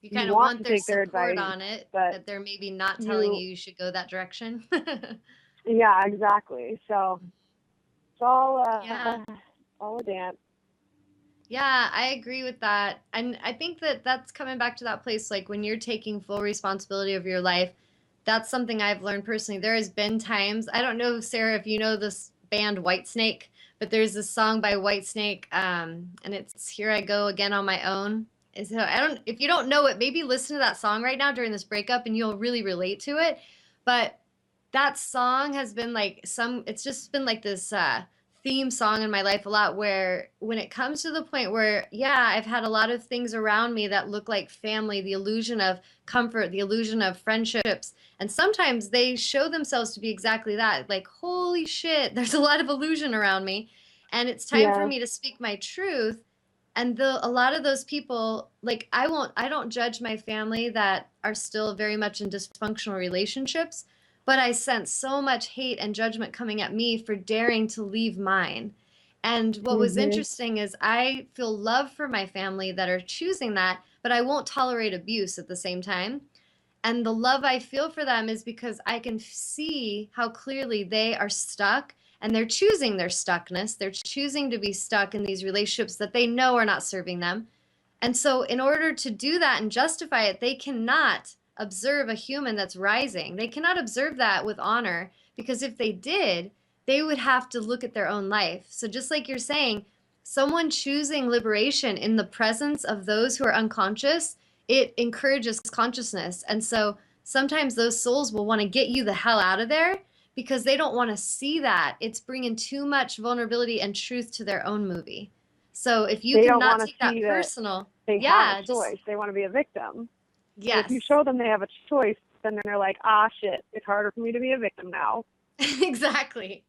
You you kind of want want to their take their support advice, on it, but but they're maybe not telling you, you you should go that direction. yeah, exactly. So it's Yeah. all a dance. Yeah, I agree with that. And I think that that's coming back to that place like when you're taking full responsibility of your life, that's something I've learned personally. There has been times, I don't know, Sarah, if you know this band Whitesnake, but there's this song by Whitesnake, and it's Here I Go Again on My Own. And so I don't, if you don't know it, maybe listen to that song right now during this breakup and you'll really relate to it. But that song has been like it's just been like this theme song in my life a lot, where when it comes to the point where, yeah, I've had a lot of things around me that look like family, the illusion of comfort, the illusion of friendships, and sometimes they show themselves to be exactly that. Like, holy shit, there's a lot of illusion around me, and it's time for Yes. me to speak my truth. And a lot of those people, like, I don't judge my family that are still very much in dysfunctional relationships, but I sense so much hate and judgment coming at me for daring to leave mine. And what was Mhm. interesting is I feel love for my family that are choosing that, but I won't tolerate abuse at the same time. And the love I feel for them is because I can see how clearly they are stuck, and they're choosing their stuckness. They're choosing to be stuck in these relationships that they know are not serving them. And so, in order to do that and justify it, they cannot observe a human that's rising. They cannot observe that with honor, because if they did, they would have to look at their own life. So, just like you're saying, someone choosing liberation in the presence of those who are unconscious, it encourages consciousness. And so, sometimes those souls will want to get you the hell out of there because they don't want to see that. It's bringing too much vulnerability and truth to their own movie. So if you They don't cannot want to take that see that personal, they have a yeah, just choice. They want to be a victim. And if you yes, show them they have a choice, then they're like, ah, shit, it's harder for me to be a victim now. exactly.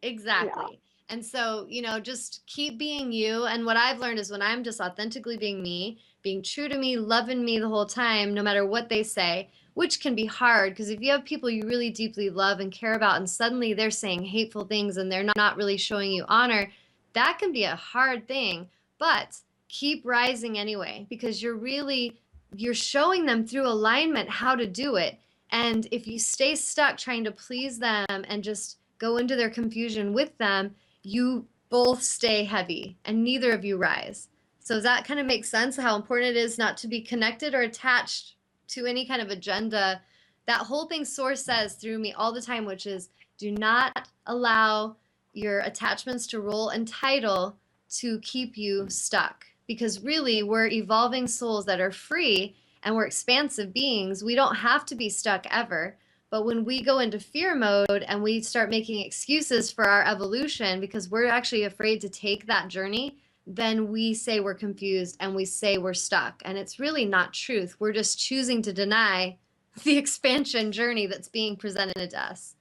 Yeah. Exactly. And so, just keep being you. And what I've learned is when I'm just authentically being me, being true to me, loving me the whole time, no matter what they say, which can be hard because if you have people you really deeply love and care about, and suddenly they're saying hateful things and they're not really showing you honor, that can be a hard thing. But keep rising anyway because you're showing them through alignment how to do it. And if you stay stuck trying to please them and just go into their confusion with them, you both stay heavy and neither of you rise. So does that kind of make sense how important it is not to be connected or attached to any kind of agenda? That whole thing Source says through me all the time, which is do not allow your attachments to role and title to keep you stuck. Because really, we're evolving souls that are free and we're expansive beings. We don't have to be stuck ever. But when we go into fear mode and we start making excuses for our evolution because we're actually afraid to take that journey, then we say we're confused and we say we're stuck. And it's really not truth. We're just choosing to deny the expansion journey that's being presented to us.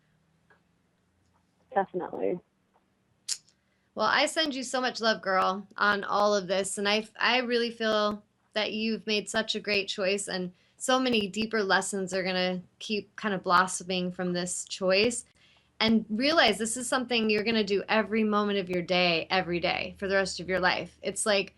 Definitely. Well, I send you so much love, girl, on all of this. And I really feel that you've made such a great choice. And so many deeper lessons are going to keep kind of blossoming from this choice. And realize this is something you're going to do every moment of your day, every day for the rest of your life. It's like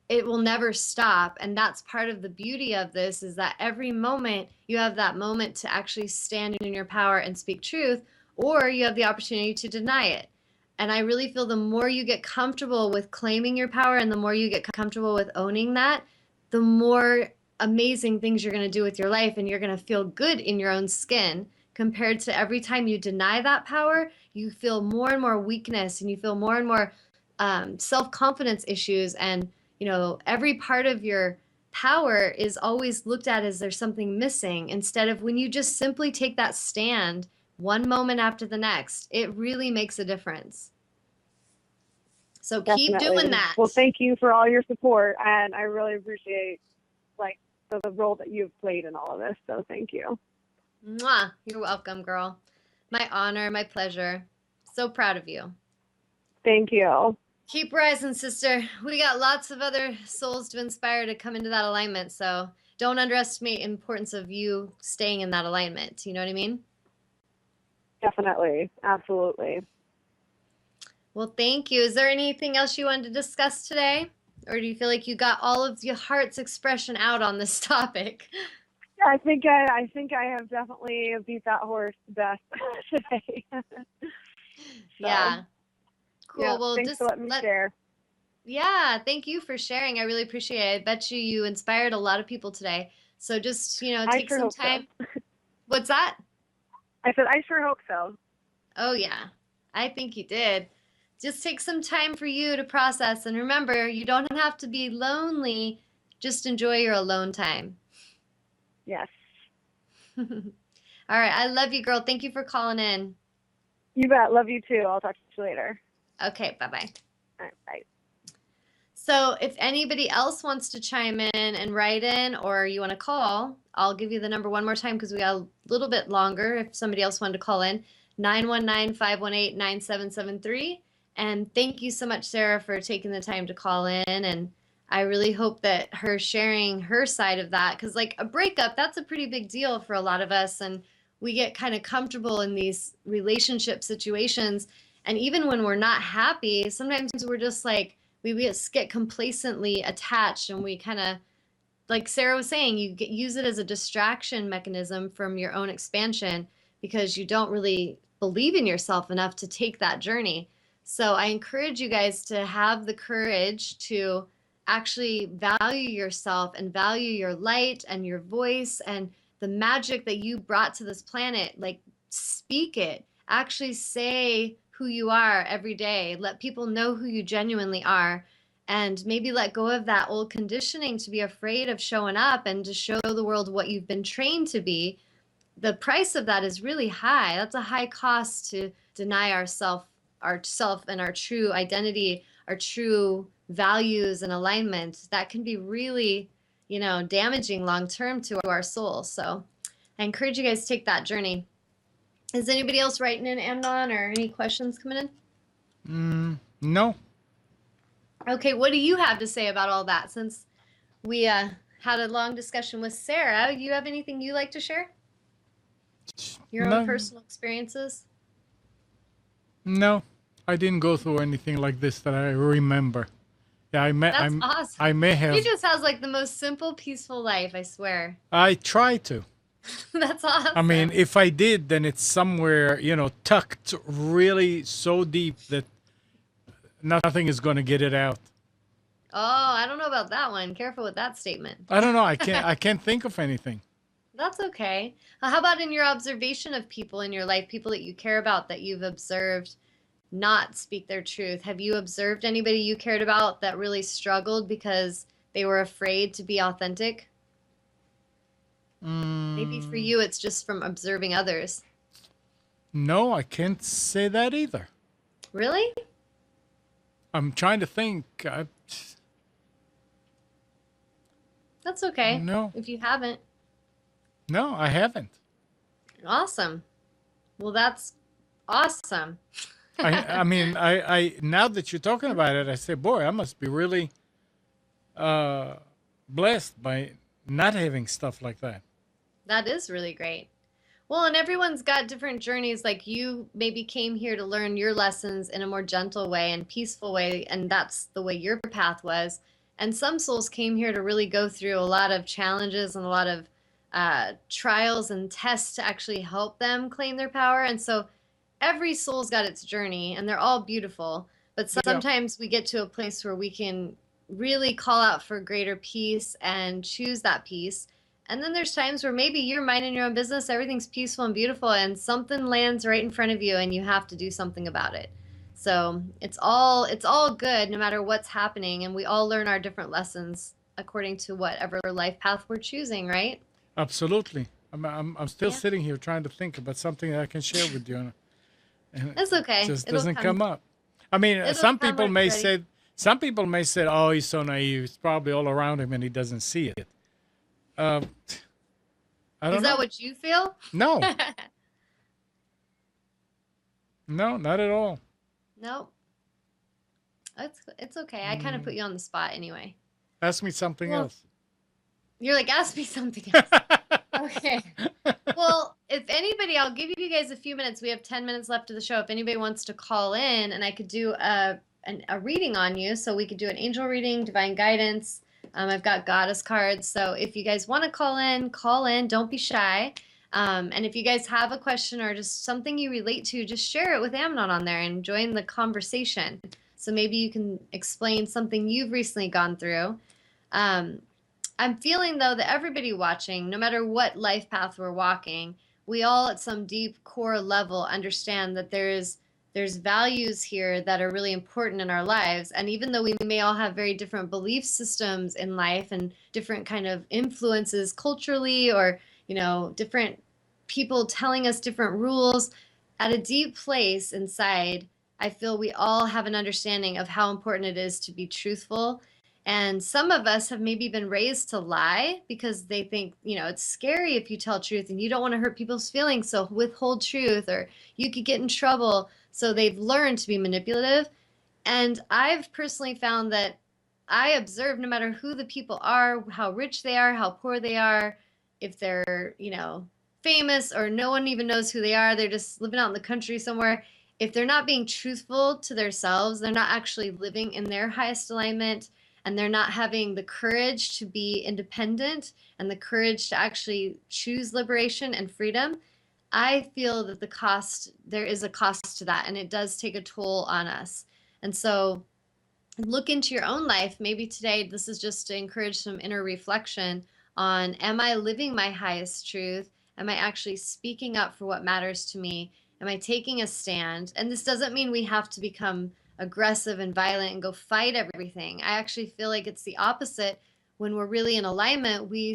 it will never stop. And that's part of the beauty of this is that every moment you have that moment to actually stand in your power and speak truth, or you have the opportunity to deny it. And I really feel the more you get comfortable with claiming your power and the more you get comfortable with owning that, the more amazing things you're going to do with your life and you're going to feel good in your own skin compared to every time you deny that power, you feel more and more weakness and you feel more and more self-confidence issues. And every part of your power is always looked at as there's something missing instead of when you just simply take that stand one moment after the next, it really makes a difference. So keep doing Definitely. that. Well, thank you for all your support, and I really appreciate like the role that you've played in all of this. So thank you. Mwah. You're welcome, girl. My honor, my pleasure. So proud of you. Thank you. Keep rising, sister. We got lots of other souls to inspire to come into that alignment. So don't underestimate the importance of you staying in that alignment. You know what I mean? Definitely. Absolutely. Well, thank you. Is there anything else you wanted to discuss today? Or do you feel like you got all of your heart's expression out on this topic? I think I have definitely beat that horse the best today. So Yeah. yeah, Cool. Well, thanks for just letting me share. yeah, thank you for sharing. I really appreciate it. I bet you inspired a lot of people today. So just, I take sure some hope so. time. What's that? I said I sure hope so. Oh, yeah. I think you did. Just take some time for you to process. And remember, you don't have to be lonely. Just enjoy your alone time. Yes. All right. I love you, girl. Thank you for calling in. You bet. Love you too. I'll talk to you later. Okay, bye-bye. All right, bye. So if anybody else wants to chime in and write in, or you want to call, I'll give you the number one more time because we got a little bit longer. If somebody else wanted to call in, 919-518-9773. And thank you so much, Sarah, for taking the time to call in. And I really hope that her sharing her side of that, because like a breakup, that's a pretty big deal for a lot of us. And we get kind of comfortable in these relationship situations. And even when we're not happy, sometimes we're just like, we just get complacently attached, and we kind of, like Sarah was saying, use it as a distraction mechanism from your own expansion because you don't really believe in yourself enough to take that journey. So I encourage you guys to have the courage to actually value yourself and value your light and your voice and the magic that you brought to this planet. Like, speak it. Actually say who you are every day. Let people know who you genuinely are, and maybe let go of that old conditioning to be afraid of showing up and to show the world what you've been trained to be. The price of that is really high. That's a high cost to deny ourself and our true identity, our true values and alignment. That can be really, damaging long term to our soul. So I encourage you guys to take that journey. Is anybody else writing in, Amnon, or any questions coming in? No. Okay, what do you have to say about all that? Since we had a long discussion with Sarah, do you have anything you like to share? Your own No. personal experiences? No, I didn't go through anything like this that I remember. Yeah, That's awesome. I may have. You just has like the most simple, peaceful life, I swear. I try to. That's awesome. I mean, if I did, then it's somewhere, tucked really so deep that nothing is going to get it out. Oh, I don't know about that one. Careful with that statement. I don't know. I can't think of anything. That's okay. How about in your observation of people in your life, people that you care about that you've observed not speak their truth? Have you observed anybody you cared about that really struggled because they were afraid to be authentic? Maybe for you, it's just from observing others. No, I can't say that either. Really? I'm trying to think. That's okay. No. If you haven't. No, I haven't. Awesome. Well, that's awesome. I mean, I now that you're talking about it, I say, boy, I must be really blessed by not having stuff like that. That is really great. Well, and everyone's got different journeys. Like you maybe came here to learn your lessons in a more gentle way and peaceful way, and that's the way your path was. And some souls came here to really go through a lot of challenges and a lot of trials and tests to actually help them claim their power. And so every soul's got its journey, and they're all beautiful. But sometimes we get to a place where we can really call out for greater peace and choose that peace. And then there's times where maybe you're minding your own business, everything's peaceful and beautiful, and something lands right in front of you and you have to do something about it. So it's all good no matter what's happening, and we all learn our different lessons according to whatever life path we're choosing, right? Absolutely. I'm still sitting here trying to think about something that I can share with you. And it's okay. It just doesn't come up. I mean, some people may say, oh, he's so naive. It's probably all around him and he doesn't see it. I don't know. Is that what you feel? No. No, not at all. Nope. It's okay. I kind of put you on the spot anyway. Ask me something else. You're like, ask me something else. Okay. Well, if anybody, I'll give you guys a few minutes. We have 10 minutes left of the show. If anybody wants to call in, and I could do a reading on you, so we could do an angel reading, divine guidance. I've got goddess cards. So if you guys want to call in. Don't be shy. And if you guys have a question or just something you relate to, just share it with Amnon on there and join the conversation. So maybe you can explain something you've recently gone through. I'm feeling, though, that everybody watching, no matter what life path we're walking, we all at some deep core level understand that there's values here that are really important in our lives. And even though we may all have very different belief systems in life and different kind of influences culturally, or, different people telling us different rules, at a deep place inside, I feel we all have an understanding of how important it is to be truthful. And some of us have maybe been raised to lie because they think, it's scary if you tell truth and you don't want to hurt people's feelings. So withhold truth or you could get in trouble. So they've learned to be manipulative. And I've personally found that I observe no matter who the people are, how rich they are, how poor they are, if they're, famous or no one even knows who they are, they're just living out in the country somewhere. If they're not being truthful to themselves, they're not actually living in their highest alignment, and they're not having the courage to be independent and the courage to actually choose liberation and freedom. I feel that there is a cost to that, and it does take a toll on us. And so look into your own life. Maybe today this is just to encourage some inner reflection on, am I living my highest truth? Am I actually speaking up for what matters to me? Am I taking a stand? And this doesn't mean we have to become aggressive and violent and go fight everything. I actually feel like it's the opposite. When we're really in alignment, we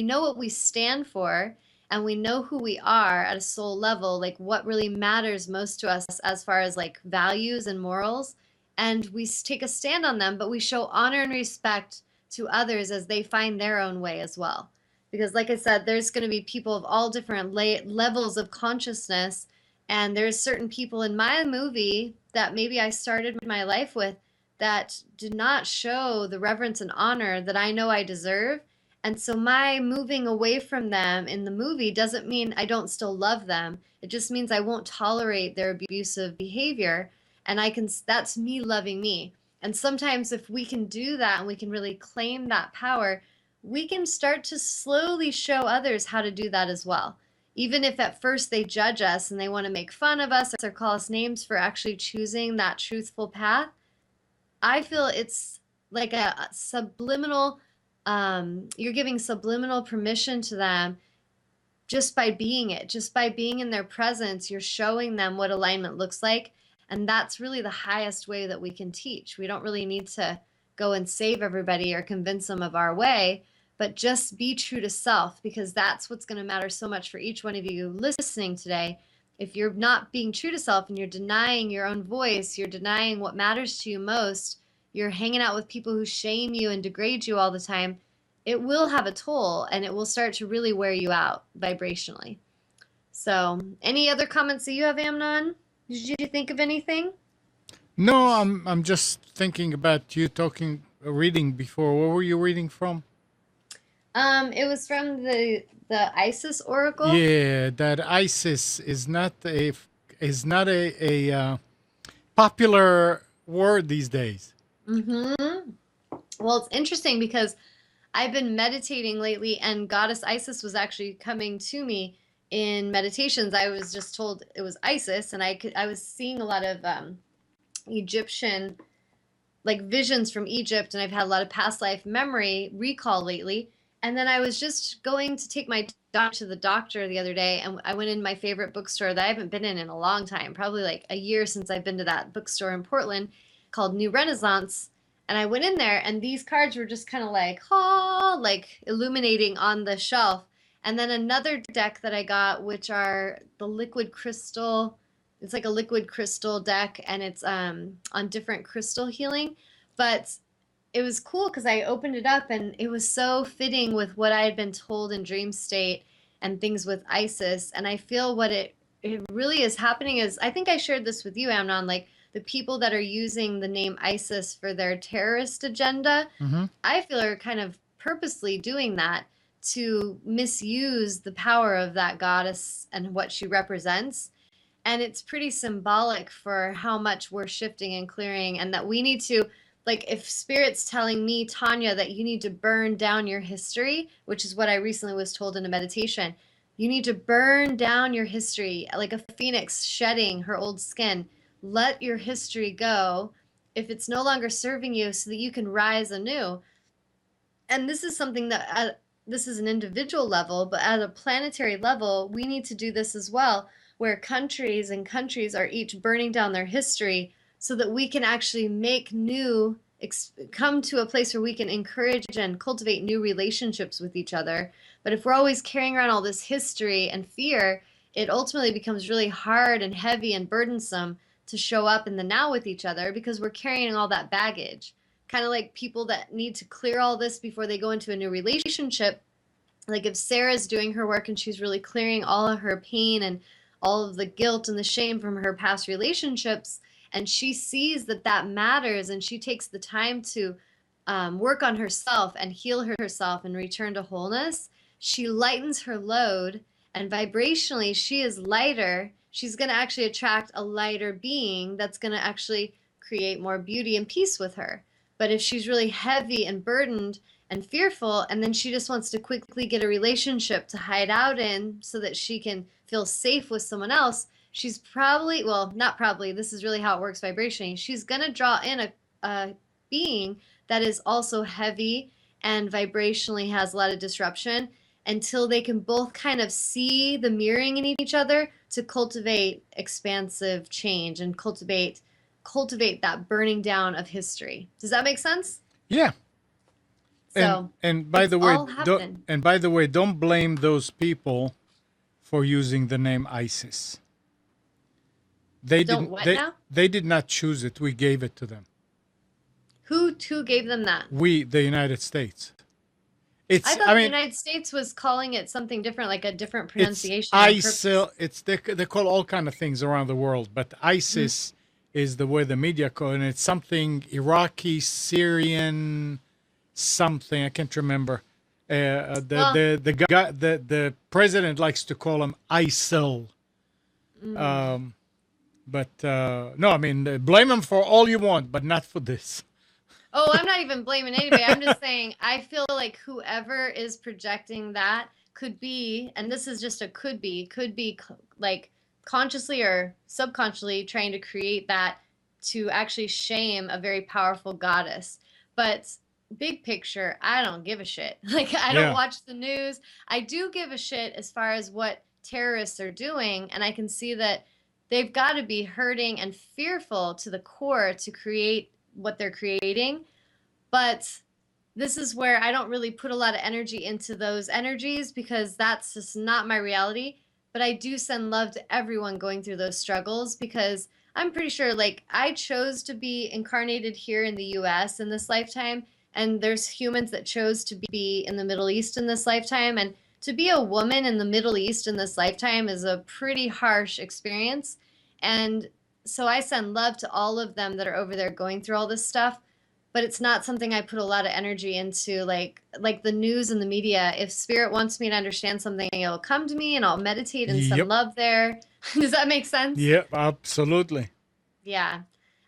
know what we stand for, and we know who we are at a soul level, like what really matters most to us as far as like values and morals, and we take a stand on them, but we show honor and respect to others as they find their own way as well. Because, like I said, there's going to be people of all different levels of consciousness, and there's certain people in my movie that maybe I started my life with that did not show the reverence and honor that I know I deserve. And so my moving away from them in the movie doesn't mean I don't still love them. It just means I won't tolerate their abusive behavior, and that's me loving me. And sometimes if we can do that and we can really claim that power, we can start to slowly show others how to do that as well. Even if at first they judge us and they want to make fun of us or call us names for actually choosing that truthful path, I feel it's like a subliminal, you're giving subliminal permission to them just by being it, just by being in their presence. You're showing them what alignment looks like. And that's really the highest way that we can teach. We don't really need to go and save everybody or convince them of our way, but just be true to self, because that's what's going to matter so much for each one of you listening today. If you're not being true to self and you're denying your own voice, you're denying what matters to you most, you're hanging out with people who shame you and degrade you all the time, it will have a toll, and it will start to really wear you out vibrationally. So, any other comments that you have, Amnon? Did you think of anything? No, I'm just thinking about you reading before. What were you reading from? It was from the Isis Oracle. Yeah, that ISIS is not a popular word these days. Mm-hmm. Well, it's interesting because I've been meditating lately, and Goddess Isis was actually coming to me in meditations. I was just told it was Isis, and I was seeing a lot of Egyptian like visions from Egypt, and I've had a lot of past life memory recall lately. And then I was just going to take my dog to the doctor the other day, and I went in my favorite bookstore that I haven't been in a long time, probably like a year since I've been to that bookstore in Portland called New Renaissance. And I went in there, and these cards were just kind of like, oh, like illuminating on the shelf. And then another deck that I got, which are the liquid crystal. It's like a liquid crystal deck, and it's on different crystal healing. But it was cool because I opened it up, and it was so fitting with what I had been told in dream state and things with Isis. And I feel what it really is happening is, I think I shared this with you, Amnon, like the people that are using the name ISIS for their terrorist agenda, I feel are kind of purposely doing that to misuse the power of that goddess and what she represents. And it's pretty symbolic for how much we're shifting and clearing, and that we need to, like, if Spirit's telling me, Tawnya, that you need to burn down your history, which is what I recently was told in a meditation, you need to burn down your history like a phoenix shedding her old skin. Let your history go if it's no longer serving you, so that you can rise anew. And this is something that, this is an individual level, but at a planetary level, we need to do this as well, where countries and countries are each burning down their history so that we can actually make new, come to a place where we can encourage and cultivate new relationships with each other. But if we're always carrying around all this history and fear, it ultimately becomes really hard and heavy and burdensome to show up in the now with each other because we're carrying all that baggage. Kind of like people that need to clear all this before they go into a new relationship. Like if Sarah's doing her work and she's really clearing all of her pain and all of the guilt and the shame from her past relationships, and she sees that that matters, and she takes the time to work on herself and heal herself and return to wholeness, she lightens her load, and vibrationally she is lighter. She's going to actually attract a lighter being that's going to actually create more beauty and peace with her. But if she's really heavy and burdened and fearful, and then she just wants to quickly get a relationship to hide out in so that she can feel safe with someone else, she's probably, well, not probably, this is really how it works vibrationally. She's going to draw in a being that is also heavy and vibrationally has a lot of disruption until they can both kind of see the mirroring in each other to cultivate expansive change and cultivate that burning down of history. Does that make sense? Yeah. So and by it's the way, all happening. don't blame those people for using the name ISIS. Don't what now? They did not choose it. We gave it to them. Who gave them that? We, the United States. I thought the United States was calling it something different, like a different pronunciation. It's ISIL. They call all kind of things around the world, but ISIS is the way the media call it, and it's something Iraqi, Syrian, something I can't remember. The president likes to call them ISIL. But no, I mean, blame them for all you want, but not for this. Oh, I'm not even blaming anybody. I'm just saying I feel like whoever is projecting that could be, and this is just a could be like consciously or subconsciously trying to create that to actually shame a very powerful goddess. But big picture, I don't give a shit. Like, I don't watch the news. I do give a shit as far as what terrorists are doing, and I can see that they've got to be hurting and fearful to the core to create what they're creating. But this is where I don't really put a lot of energy into those energies because that's just not my reality. But I do send love to everyone going through those struggles because I'm pretty sure, like, I chose to be incarnated here in the US in this lifetime, and there's humans that chose to be in the Middle East in this lifetime, and to be a woman in the Middle East in this lifetime is a pretty harsh experience. And so I send love to all of them that are over there going through all this stuff, but it's not something I put a lot of energy into, like the news and the media. If spirit wants me to understand something, it'll come to me and I'll meditate and send love there. Does that make sense? Yep, absolutely. Yeah.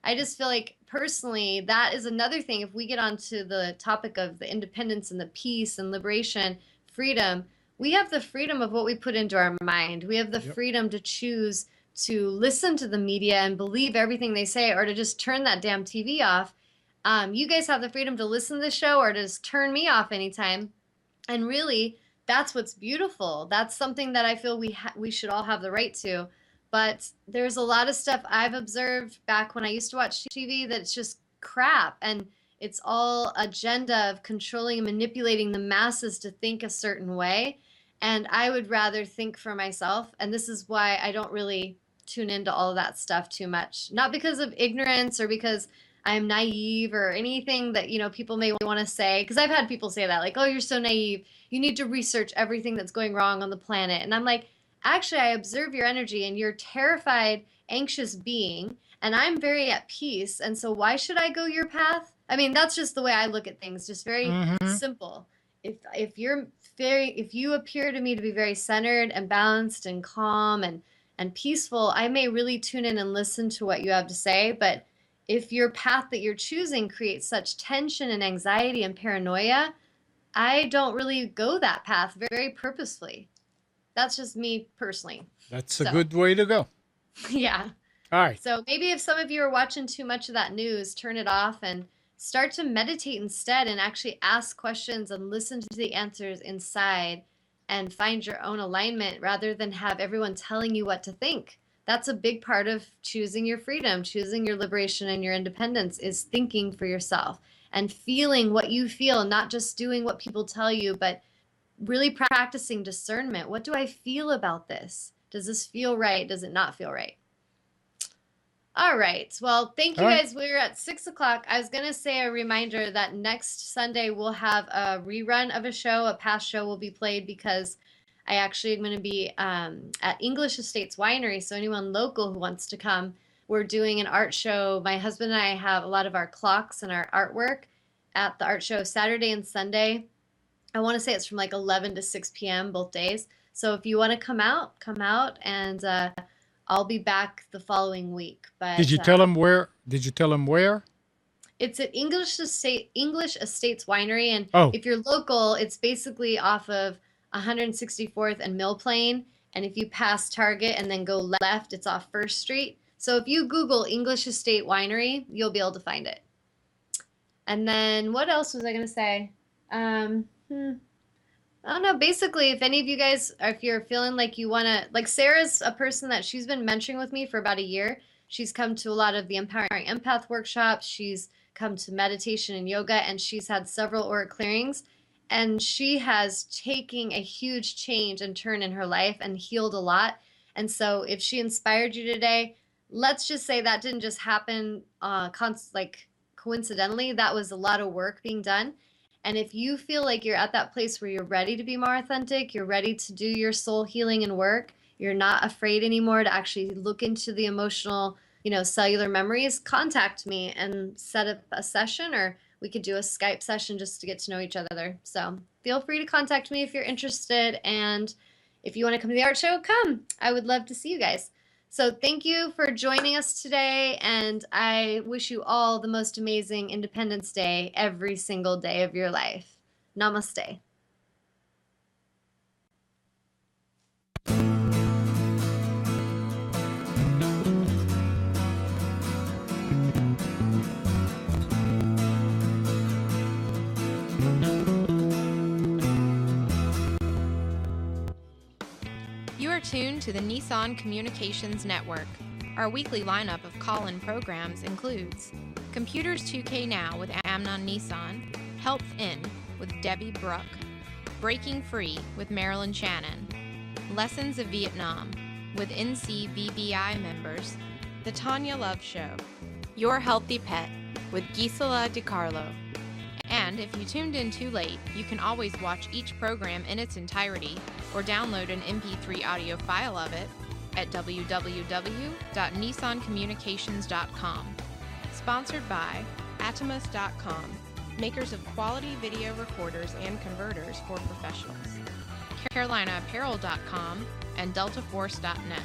I just feel like personally, that is another thing. If we get onto the topic of the independence and the peace and liberation, freedom, we have the freedom of what we put into our mind. We have the freedom to choose to listen to the media and believe everything they say, or to just turn that damn TV off. You guys have the freedom to listen to the show or to just turn me off anytime. And really, that's what's beautiful. That's something that I feel we should all have the right to. But there's a lot of stuff I've observed back when I used to watch TV that's just crap. And it's all agenda of controlling and manipulating the masses to think a certain way. And I would rather think for myself. And this is why I don't really tune into all of that stuff too much. Not because of ignorance or because I'm naive or anything that, people may want to say. Because I've had people say that, like, oh, you're so naive. You need to research everything that's going wrong on the planet. And I'm like, actually, I observe your energy and you're a terrified, anxious being. And I'm very at peace. And so why should I go your path? I mean, that's just the way I look at things. Just very simple. If you appear to me to be very centered and balanced and calm and peaceful, I may really tune in and listen to what you have to say. But if your path that you're choosing creates such tension and anxiety and paranoia, I don't really go that path very purposefully. That's just me personally. That's a good way to go. Yeah. All right. So maybe if some of you are watching too much of that news, turn it off and start to meditate instead and actually ask questions and listen to the answers inside and find your own alignment rather than have everyone telling you what to think. That's a big part of choosing your freedom, choosing your liberation and your independence is thinking for yourself and feeling what you feel, not just doing what people tell you, but really practicing discernment. What do I feel about this? Does this feel right? Does it not feel right? All right. Well, thank All you right. guys. We're at 6 o'clock. I was going to say a reminder that next Sunday we'll have a rerun of a show. A past show will be played because I actually am going to be at English Estates Winery. So anyone local who wants to come, we're doing an art show. My husband and I have a lot of our clocks and our artwork at the art show Saturday and Sunday. I want to say it's from like 11 to 6 p.m. both days. So if you want to come out, and I'll be back the following week. Did But you tell him where? Did you tell him where? it's at English Estates Winery, and Oh, if you're local, it's basically off of 164th and Mill Plain. And if you pass Target and then go left, it's off First Street. So if you Google English Estate Winery, you'll be able to find it. And then what else was I gonna say? Um, hmm, I don't know. Basically, if any of you guys, or if you're feeling like you want to, like Sarah's a person that she's been mentoring with me for about a year. She's come to a lot of the Empowering Empath workshops. She's come to meditation and yoga, and she's had several aura clearings. And she has taken a huge change and turn in her life and healed a lot. And so, if she inspired you today, let's just say that didn't just happen like coincidentally. That was a lot of work being done. And if you feel like you're at that place where you're ready to be more authentic, you're ready to do your soul healing and work, you're not afraid anymore to actually look into the emotional, cellular memories, contact me and set up a session, or we could do a Skype session just to get to know each other. So feel free to contact me if you're interested. And if you want to come to the art show, come. I would love to see you guys. So thank you for joining us today, and I wish you all the most amazing Independence Day every single day of your life. Namaste. You are tuned to the Nissan Communications Network. Our weekly lineup of call-in programs includes Computers 2K Now with Amnon Nissan, Health In with Debbie Bruck, Breaking Free with Marilyn Shannon, Lessons of Vietnam with NCVBI members, The Tawnya Love Show, Your Healthy Pet with Gisela DiCarlo. And if you tuned in too late, you can always watch each program in its entirety or download an MP3 audio file of it at www.nissancommunications.com. Sponsored by Atomus.com, makers of quality video recorders and converters for professionals, CarolinaApparel.com, and DeltaForce.net.